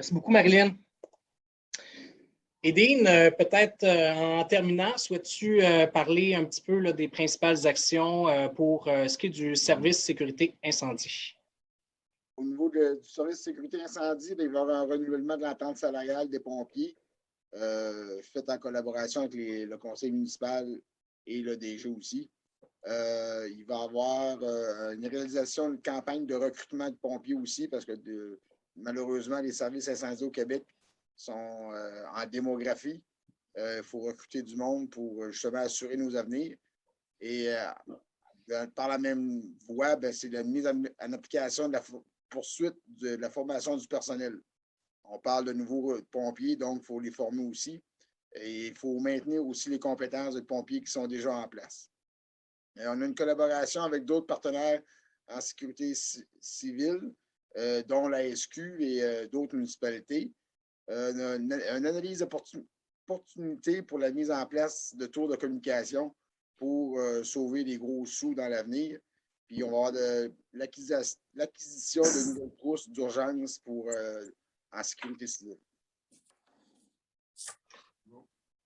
Merci beaucoup, Marilyn. Edine, peut-être en terminant, souhaites-tu parler un petit peu là, des principales actions pour ce qui est du service sécurité incendie? Au niveau du service sécurité incendie, il va y avoir un renouvellement de l'entente salariale des pompiers, fait en collaboration avec le conseil municipal et le DG aussi. Il va y avoir une réalisation d'une campagne de recrutement de pompiers aussi parce que malheureusement, les services incendies au Québec sont en démographie. Il faut recruter du monde pour justement assurer nos avenirs. Et par la même voie, c'est la mise en application de la poursuite de la formation du personnel. On parle de nouveaux pompiers, donc il faut les former aussi. Et il faut maintenir aussi les compétences de pompiers qui sont déjà en place. Et on a une collaboration avec d'autres partenaires en sécurité civile, dont la SQ et d'autres municipalités. Une analyse d'opportunité pour la mise en place de tours de communication pour sauver des gros sous dans l'avenir. Puis on va avoir l'acquisition de nouvelles trousses d'urgence pour en sécurité civile.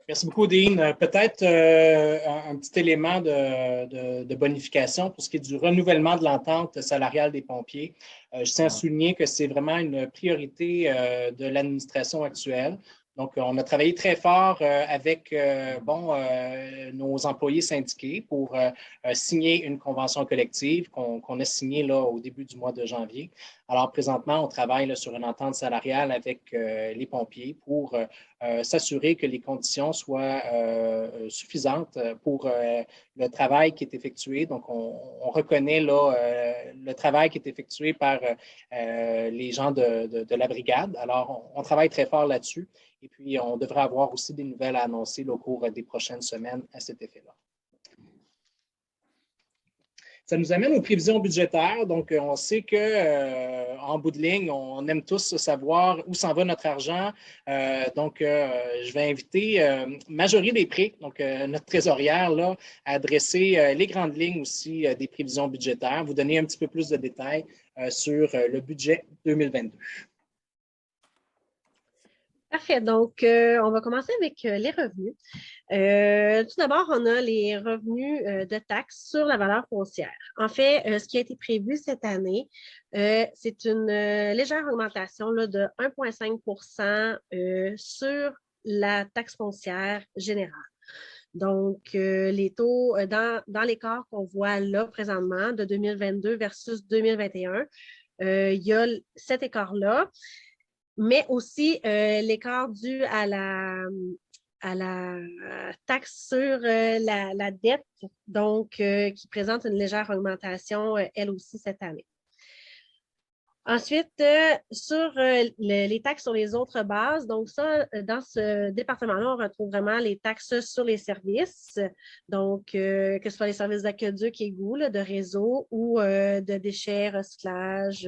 Merci beaucoup, Dean. Peut-être un petit élément de bonification pour ce qui est du renouvellement de l'entente salariale des pompiers. Je tiens à souligner que c'est vraiment une priorité de l'administration actuelle. Donc, on a travaillé très fort avec nos employés syndiqués pour signer une convention collective qu'on a signée là, au début du mois de janvier. Alors, présentement, on travaille là, sur une entente salariale avec les pompiers pour s'assurer que les conditions soient suffisantes pour le travail qui est effectué. Donc, on reconnaît là, le travail qui est effectué par les gens de la brigade. Alors, on travaille très fort là-dessus. Et puis, on devrait avoir aussi des nouvelles à annoncer au cours des prochaines semaines à cet effet-là. Ça nous amène aux prévisions budgétaires. Donc, on sait qu'en bout de ligne, on aime tous savoir où s'en va notre argent. Je vais inviter Marjorie Després, donc notre trésorière, là, à adresser les grandes lignes aussi des prévisions budgétaires, vous donner un petit peu plus de détails sur le budget 2022. Parfait. Donc, on va commencer avec les revenus. Tout d'abord, on a les revenus de taxes sur la valeur foncière. En fait, ce qui a été prévu cette année, c'est une légère augmentation là, de 1,5 % sur la taxe foncière générale. Donc, les taux, dans l'écart qu'on voit là présentement de 2022 versus 2021, il y a cet écart-là. Mais aussi l'écart dû à la taxe sur la dette, donc qui présente une légère augmentation, elle aussi, cette année. Ensuite, sur les taxes sur les autres bases, donc ça, dans ce département-là, on retrouve vraiment les taxes sur les services, donc que ce soit les services d'aqueduc, égouts, de réseau ou de déchets, recyclage.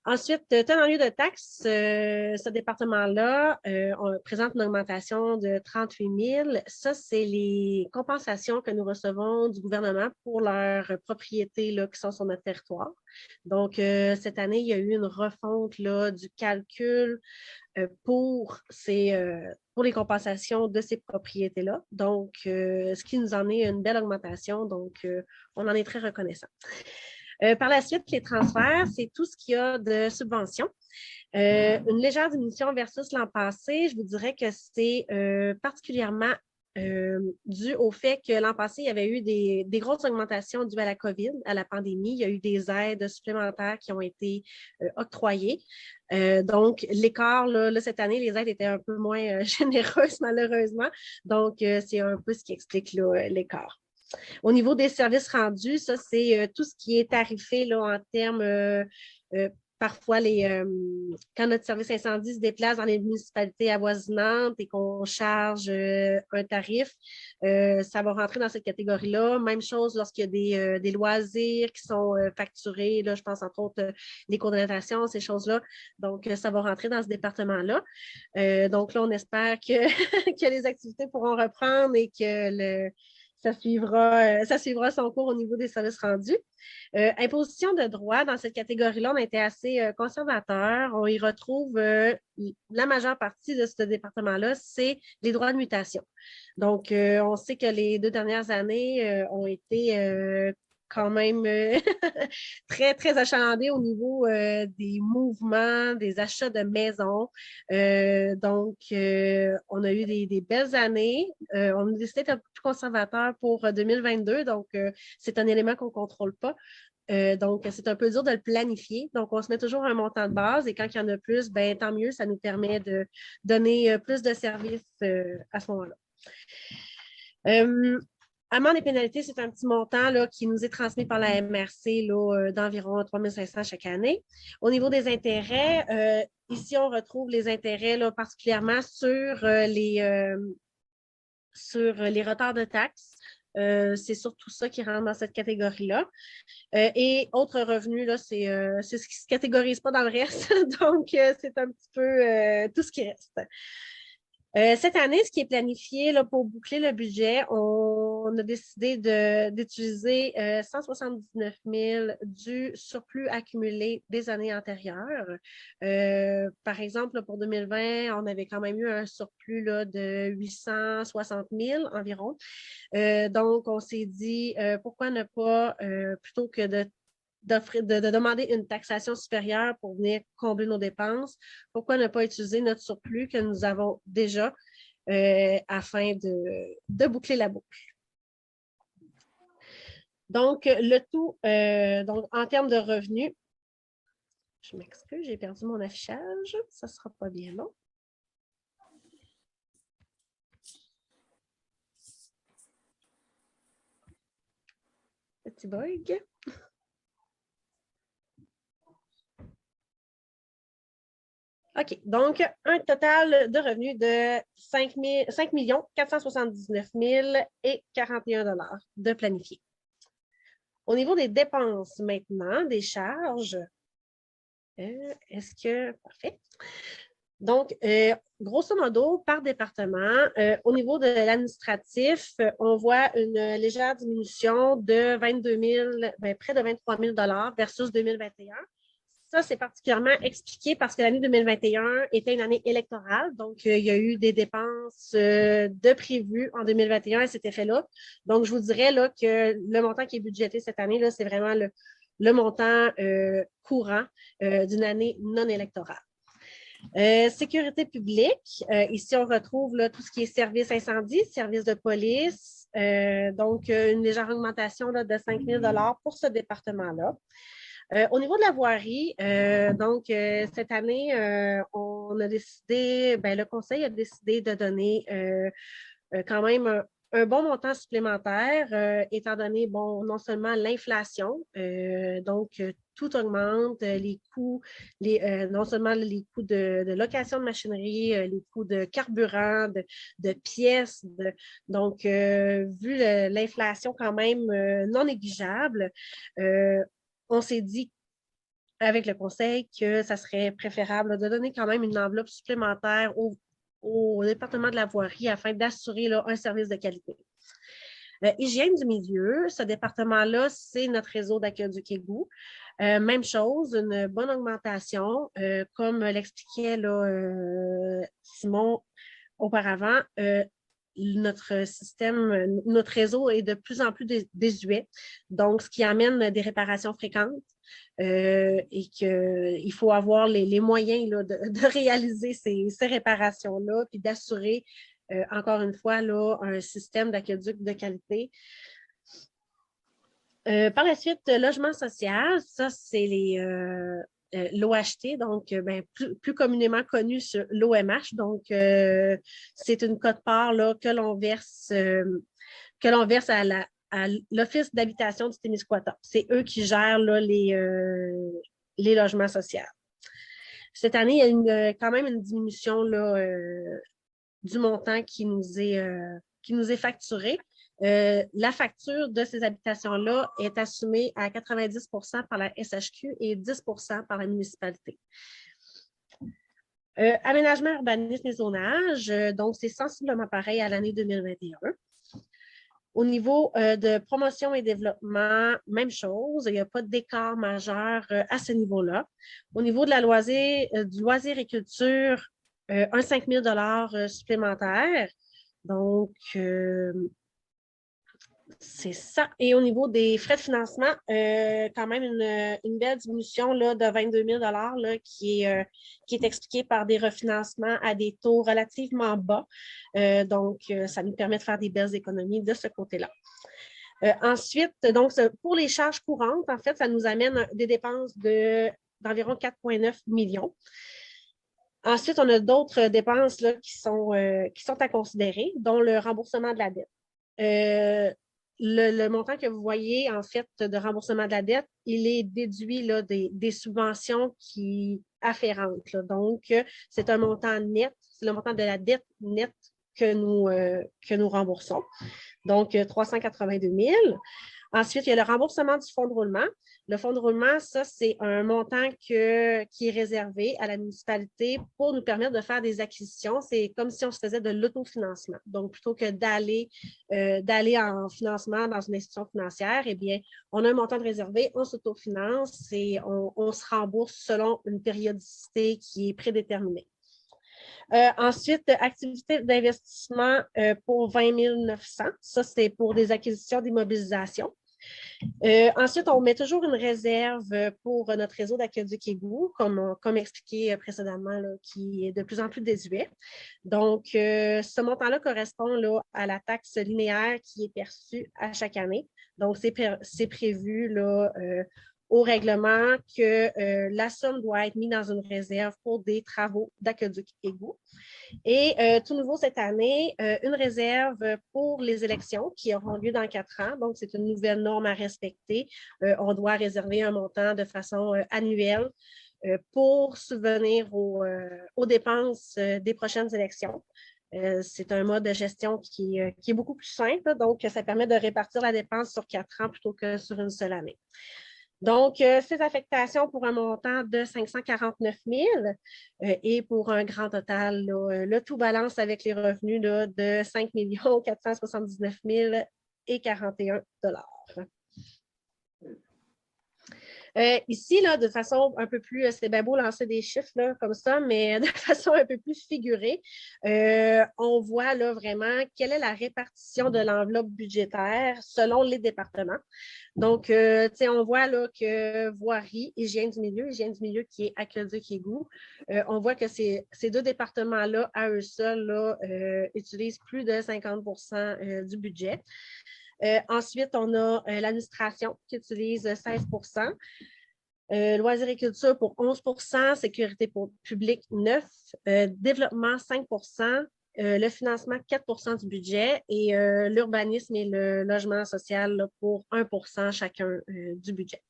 Ensuite, tenant lieu de taxes, ce département-là, on présente une augmentation de 38 000. Ça, c'est les compensations que nous recevons du gouvernement pour leurs propriétés là, qui sont sur notre territoire. Donc, cette année, il y a eu une refonte là, du calcul pour les compensations de ces propriétés-là. Donc, ce qui nous en est une belle augmentation. Donc, on en est très reconnaissant. Par la suite, les transferts, c'est tout ce qu'il y a de subventions. Une légère diminution versus l'an passé, je vous dirais que c'est particulièrement dû au fait que l'an passé, il y avait eu des grosses augmentations dues à la COVID, à la pandémie. Il y a eu des aides supplémentaires qui ont été octroyées. Donc, l'écart, là, cette année, les aides étaient un peu moins généreuses, malheureusement. Donc, c'est un peu ce qui explique l'écart. Au niveau des services rendus, ça, c'est tout ce qui est tarifé là, en termes, parfois, quand notre service incendie se déplace dans les municipalités avoisinantes et qu'on charge un tarif, ça va rentrer dans cette catégorie-là. Même chose lorsqu'il y a des loisirs qui sont facturés, là, je pense entre autres les cours de natation, ces choses-là. Donc, ça va rentrer dans ce département-là. Donc là, on espère que les activités pourront reprendre et que ça suivra son cours au niveau des services rendus. Imposition de droits, dans cette catégorie-là, on a été assez conservateur. On y retrouve la majeure partie de ce département-là, c'est les droits de mutation. Donc, on sait que les 2 dernières années ont été quand même très, très achalandé au niveau des mouvements, des achats de maisons. Donc, on a eu des belles années. On a décidé d'être un peu plus conservateur pour 2022, donc c'est un élément qu'on ne contrôle pas. Donc, c'est un peu dur de le planifier. Donc, on se met toujours un montant de base et quand il y en a plus, ben, tant mieux, ça nous permet de donner plus de services à ce moment-là. Amendes et pénalités, c'est un petit montant là, qui nous est transmis par la MRC d'environ 3 500 chaque année. Au niveau des intérêts, ici, on retrouve les intérêts là, particulièrement sur les retards de taxes. C'est surtout ça qui rentre dans cette catégorie-là. Et autres revenus, là, c'est ce qui ne se catégorise pas dans le reste. Donc, c'est un petit peu tout ce qui reste. Cette année, ce qui est planifié là, pour boucler le budget, on a décidé d'utiliser 179 000 du surplus accumulé des années antérieures. Par exemple, là, pour 2020, on avait quand même eu un surplus là, de 860 000 environ. Donc, on s'est dit, pourquoi ne pas, plutôt que de demander une taxation supérieure pour venir combler nos dépenses, pourquoi ne pas utiliser notre surplus que nous avons déjà afin de boucler la boucle. Donc, le tout, donc, en termes de revenus, je m'excuse, j'ai perdu mon affichage, ça ne sera pas bien long. Petit bug. OK. Donc, un total de revenus de 5 479 041 $ de planifié. Au niveau des dépenses maintenant, des charges, est-ce que... Parfait. Donc, grosso modo, par département, au niveau de l'administratif, on voit une légère diminution de 22 000, près de 23 000 $ versus 2021. Ça, c'est particulièrement expliqué parce que l'année 2021 était une année électorale. Donc, il y a eu des dépenses de prévues en 2021 à cet effet-là. Donc, je vous dirais là, que le montant qui est budgété cette année, c'est vraiment le montant courant d'une année non électorale. Sécurité publique, ici, on retrouve là, tout ce qui est service incendie, service de police. Donc, une légère augmentation là, de 5 000 $ pour ce département-là. Au niveau de la voirie, donc cette année, on a décidé, le conseil a décidé de donner quand même un bon montant supplémentaire, étant donné, bon, non seulement l'inflation, donc tout augmente, les coûts, non seulement les coûts de location de machinerie, les coûts de carburant, de pièces, donc vu l'inflation quand même non négligeable, on s'est dit avec le conseil que ça serait préférable de donner quand même une enveloppe supplémentaire au département de la voirie afin d'assurer un service de qualité. Hygiène du milieu, ce département-là, c'est notre réseau d'aqueduc égout. Même chose, une bonne augmentation. Comme l'expliquait Simon auparavant, notre système, notre réseau est de plus en plus désuet, donc ce qui amène des réparations fréquentes et qu'il faut avoir les moyens là, de réaliser ces réparations-là puis d'assurer, encore une fois, là, un système d'aqueduc de qualité. Par la suite, logement social, ça, c'est l'OHT, donc plus communément connu sur l'OMH. Donc, c'est une quote-part que l'on verse à l'Office d'habitation du Témiscouata. C'est eux qui gèrent là, les logements sociaux. Cette année, il y a quand même une diminution là, du montant qui nous est facturé. La facture de ces habitations-là est assumée à 90 % par la SHQ et 10 % par la municipalité. Aménagement, urbanisme et zonage, donc c'est sensiblement pareil à l'année 2021. Au niveau de promotion et développement, même chose, il n'y a pas d'écart majeur à ce niveau-là. Au niveau de du loisir et culture, un 5 000 $ supplémentaire. Donc, C'est ça. Et au niveau des frais de financement, quand même une belle diminution là, de 22 000 là, qui est expliquée par des refinancements à des taux relativement bas. Donc, ça nous permet de faire des belles économies de ce côté-là. Ensuite, donc, pour les charges courantes, en fait, ça nous amène des dépenses d'environ 4,9 millions. Ensuite, on a d'autres dépenses là, qui sont à considérer, dont le remboursement de la dette. Le montant que vous voyez, en fait, de remboursement de la dette, il est déduit là, des subventions qui afférentes. Là. Donc, c'est un montant net, c'est le montant de la dette nette que nous remboursons. Donc, 382 000. Ensuite, il y a le remboursement du fonds de roulement. Le fonds de roulement, ça, c'est un montant qui est réservé à la municipalité pour nous permettre de faire des acquisitions. C'est comme si on se faisait de l'autofinancement. Donc, plutôt que d'aller en financement dans une institution financière, eh bien, on a un montant de réservé, on s'autofinance et on se rembourse selon une périodicité qui est prédéterminée. Ensuite, activité d'investissement pour 20 900. Ça, c'est pour des acquisitions d'immobilisation. Ensuite, on met toujours une réserve pour notre réseau d'aqueduc égout, comme expliqué précédemment, là, qui est de plus en plus désuet. Donc, ce montant-là correspond là, à la taxe linéaire qui est perçue à chaque année. Donc, c'est prévu là, au règlement que la somme doit être mise dans une réserve pour des travaux d'aqueduc égout. Et tout nouveau cette année, une réserve pour les élections qui auront lieu dans 4 ans. Donc, c'est une nouvelle norme à respecter. On doit réserver un montant de façon annuelle pour subvenir aux dépenses des prochaines élections. C'est un mode de gestion qui est beaucoup plus simple. Donc, ça permet de répartir la dépense sur 4 ans plutôt que sur une seule année. Donc, ces affectations pour un montant de 549 000 et pour un grand total, là, le tout balance avec les revenus là, de 5 479 041 $. Ici, là, de façon un peu plus, c'est bien beau lancer des chiffres là, comme ça, mais de façon un peu plus figurée, on voit là, vraiment quelle est la répartition de l'enveloppe budgétaire selon les départements. Donc, on voit là, que voirie, hygiène du milieu qui est aqueduc-égout, on voit que ces 2 départements-là, à eux seuls, là, utilisent plus de 50 % du budget. Ensuite, on a l'administration qui utilise 16 loisirs et culture pour 11 sécurité publique 9 développement 5 le financement 4 du budget et l'urbanisme et le logement social là, pour 1 chacun du budget.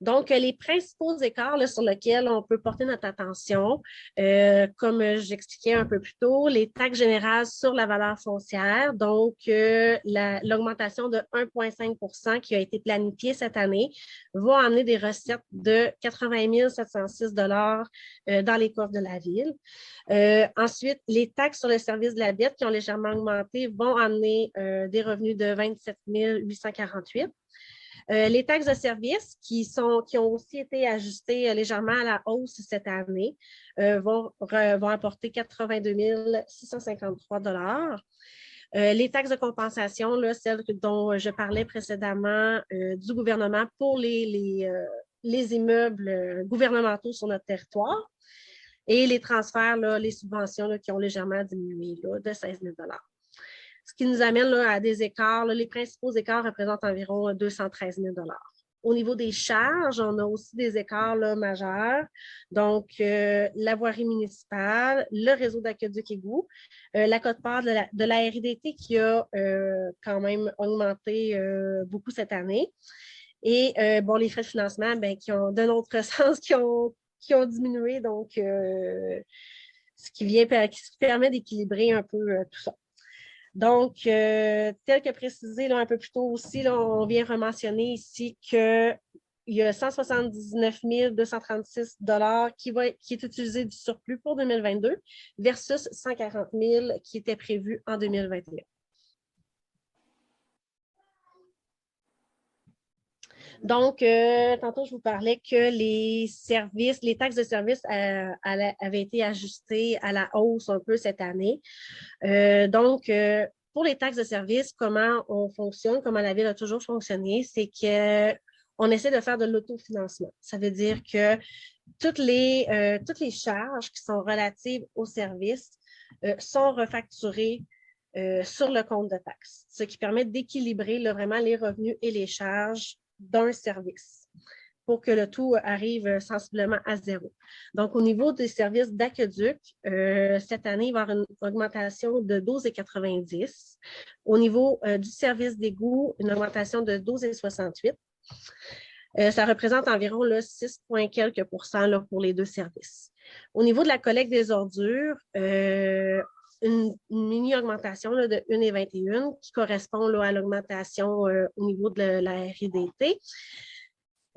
Donc, les principaux écarts là, sur lesquels on peut porter notre attention, comme j'expliquais un peu plus tôt, les taxes générales sur la valeur foncière, donc l'augmentation de 1,5 % qui a été planifiée cette année, va amener des recettes de 80 706 $ dans les coffres de la ville. Ensuite, les taxes sur le service de la dette qui ont légèrement augmenté vont amener des revenus de 27 848 $. Les taxes de service qui ont aussi été ajustées légèrement à la hausse cette année vont apporter 82 653 $. Les taxes de compensation, là, celles dont je parlais précédemment du gouvernement pour les immeubles gouvernementaux sur notre territoire. Et les transferts, là, les subventions là, qui ont légèrement diminué là, de 16 000 $. Ce qui nous amène là, à des écarts. Là, les principaux écarts représentent environ 213 000 $. Au niveau des charges, on a aussi des écarts là, majeurs. Donc, la voirie municipale, le réseau d'aqueduc-égout, la quote-part de la RDT qui a quand même augmenté beaucoup cette année. Et bon, les frais de financement, bien, qui ont, de notre sens, qui ont diminué. Donc, ce qui permet d'équilibrer un peu tout ça. Donc, tel que précisé là, un peu plus tôt aussi, là, on vient rementionner ici qu'il y a 179 236 $ qui est utilisé du surplus pour 2022 versus 140 000 qui était prévu en 2021. Donc, tantôt, je vous parlais que les taxes de service avaient été ajustées à la hausse un peu cette année. Donc, pour les taxes de service, comment on fonctionne, comment la Ville a toujours fonctionné, c'est qu'on essaie de faire de l'autofinancement. Ça veut dire que toutes les charges qui sont relatives aux services sont refacturées sur le compte de taxes, ce qui permet d'équilibrer vraiment les revenus et les charges d'un service pour que le tout arrive sensiblement à zéro. Donc, au niveau des services d'aqueduc, cette année, il va y avoir une augmentation de 12,90. Au niveau du service d'égout, une augmentation de 12,68. Ça représente environ 6, quelques % là, pour les deux services. Au niveau de la collecte des ordures, une mini-augmentation là, de 1,21 qui correspond là, à l'augmentation au niveau de la RIDT.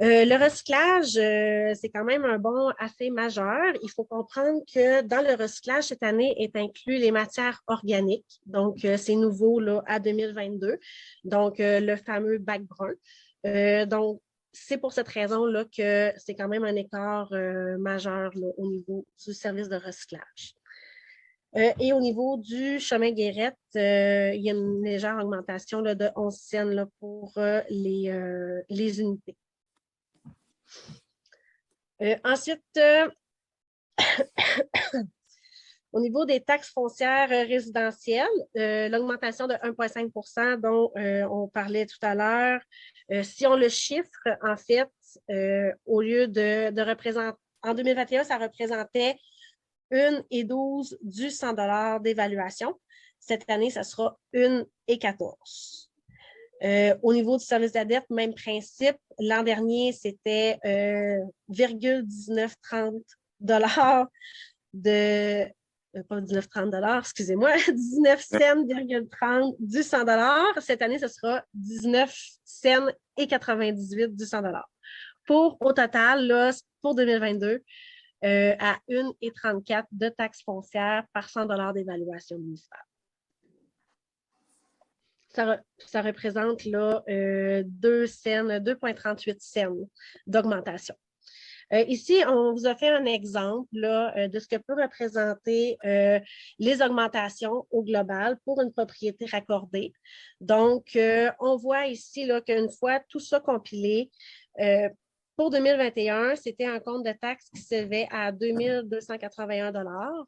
Le recyclage, c'est quand même un bond assez majeur. Il faut comprendre que dans le recyclage, cette année est inclus les matières organiques. Donc, c'est nouveau là, à 2022. Donc, le fameux bac brun. Donc, c'est pour cette raison-là que c'est quand même un écart majeur là, au niveau du service de recyclage. Et au niveau du chemin Guérette, il y a une légère augmentation là, de 11 cents là, pour les unités. Ensuite, au niveau des taxes foncières résidentielles, l'augmentation de 1,5 % dont on parlait tout à l'heure, si on le chiffre, en fait, au lieu de représenter, en 2021, ça représentait 1,12 du 100 $ d'évaluation. Cette année, ça sera 1,14. Au niveau du service de la dette, même principe. L'an dernier, c'était 0,1930 $ de... pas 19,30 $, excusez-moi, 19 cents,30 du 100 $. Cette année, ce sera 19 cents et 98 du 100 $. Pour, au total, là, pour 2022, à 1,34 de taxes foncières par 100 $ d'évaluation municipale. Ça représente là, 2,38 cents d'augmentation. Ici, on vous a fait un exemple là, de ce que peut représenter les augmentations au global pour une propriété raccordée. Donc, on voit ici là, qu'une fois tout ça compilé, pour 2021, c'était un compte de taxes qui s'élevait à 2 281 $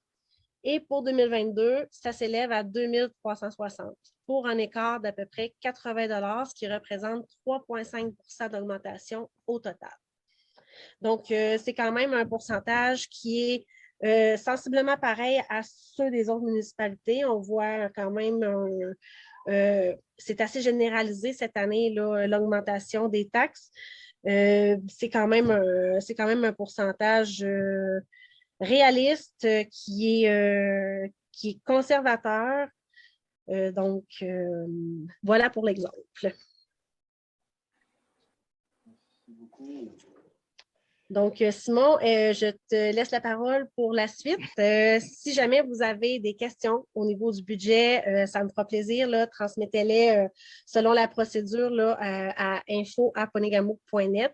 et pour 2022, ça s'élève à 2 360 pour un écart d'à peu près 80 $, ce qui représente 3,5 % d'augmentation au total. Donc, c'est quand même un pourcentage qui est sensiblement pareil à ceux des autres municipalités. On voit quand même, c'est assez généralisé cette année, l'augmentation des taxes. C'est quand même un pourcentage réaliste qui est conservateur. Donc, voilà pour l'exemple. Merci beaucoup. Donc, Simon, je te laisse la parole pour la suite. Si jamais vous avez des questions au niveau du budget, ça me fera plaisir. Transmettez-les selon la procédure là, à info@ponegamo.net.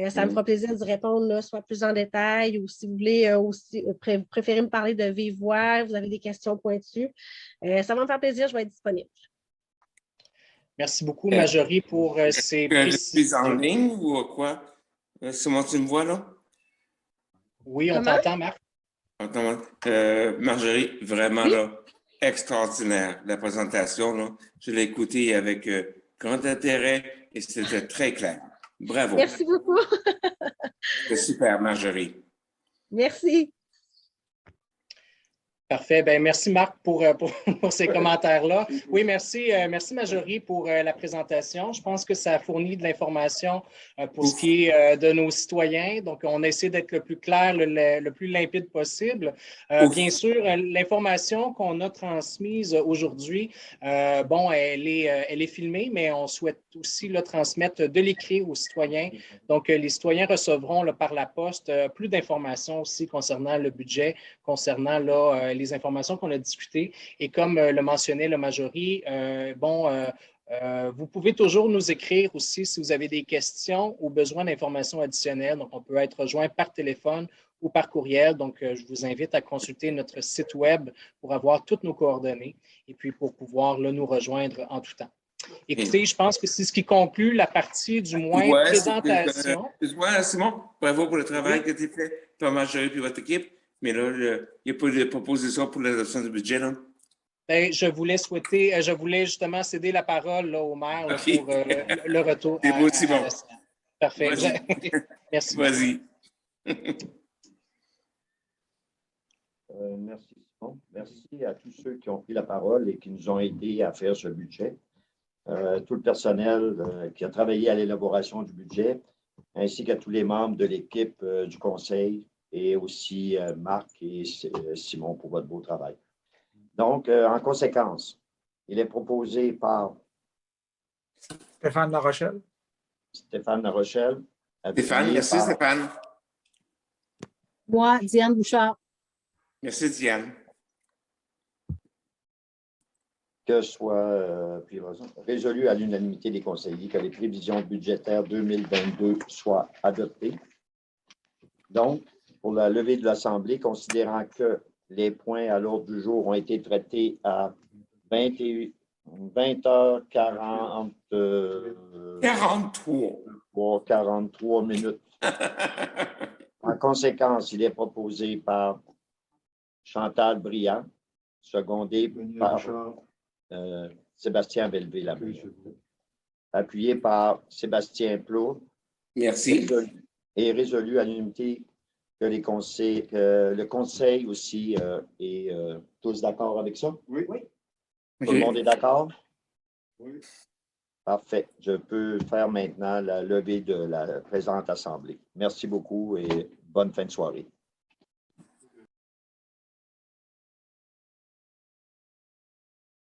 Ça me fera plaisir d'y répondre là, soit plus en détail ou si vous voulez aussi préférez me parler de vive voix, vous avez des questions pointues. Ça va me faire plaisir, je vais être disponible. Merci beaucoup, Marjorie, pour ces précisions. Je suis en ligne ou quoi? Comment tu me vois, là? Oui, on t'entend, Marc. Marjorie, vraiment, oui? là, extraordinaire, la présentation. Là. Je l'ai écoutée avec grand intérêt et c'était très clair. Bravo. Merci beaucoup. C'est super, Marjorie. Merci. Parfait. Bien, merci Marc pour ces commentaires-là. Oui, merci Marjorie pour la présentation. Je pense que ça a fourni de l'information pour ce qui est de nos citoyens. Donc, on a essayé d'être le plus clair, le plus limpide possible. Bien sûr, l'information qu'on a transmise aujourd'hui, elle est filmée, mais on souhaite aussi transmettre de l'écrit aux citoyens. Donc, les citoyens recevront par la poste plus d'informations aussi concernant le budget, concernant les informations qu'on a discutées. Et comme le mentionnait le Marjorie, Vous pouvez toujours nous écrire aussi si vous avez des questions ou besoin d'informations additionnelles. Donc, on peut être rejoint par téléphone ou par courriel. Donc, je vous invite à consulter notre site Web pour avoir toutes nos coordonnées et puis pour pouvoir là, nous rejoindre en tout temps. Écoutez, je pense que c'est ce qui conclut la partie du moins présentation. Excuse-moi, Simon, bravo pour le travail que tu fais par Marjorie et votre équipe. Mais là, il n'y a pas de proposition pour l'adoption du budget, non? Bien, je voulais justement céder la parole là, au maire là, pour le retour. C'est beau, Simon. Parfait. Merci. Vas-y. Merci, Simon. Merci à tous ceux qui ont pris la parole et qui nous ont aidés à faire ce budget. Tout le personnel qui a travaillé à l'élaboration du budget, ainsi qu'à tous les membres de l'équipe du conseil et aussi Marc et Simon pour votre beau travail. Donc, en conséquence, il est proposé par Stéphane Larochelle. Stéphane Larochelle. Stéphane, merci Stéphane. Moi, Diane Bouchard. Merci Diane. Que soit résolu à l'unanimité des conseillers que les prévisions budgétaires 2022 soient adoptées. Donc, pour la levée de l'Assemblée, considérant que les points à l'ordre du jour ont été traités à 20h40. 43 minutes. En conséquence, il est proposé par Chantal Briand, secondé par Sébastien Belleville, appuyé par Sébastien Plot. Merci. Et résolu à l'unanimité que le conseil aussi est tous d'accord avec ça? Oui. Tout le monde est d'accord? Oui. Parfait. Je peux faire maintenant la levée de la présente Assemblée. Merci beaucoup et bonne fin de soirée.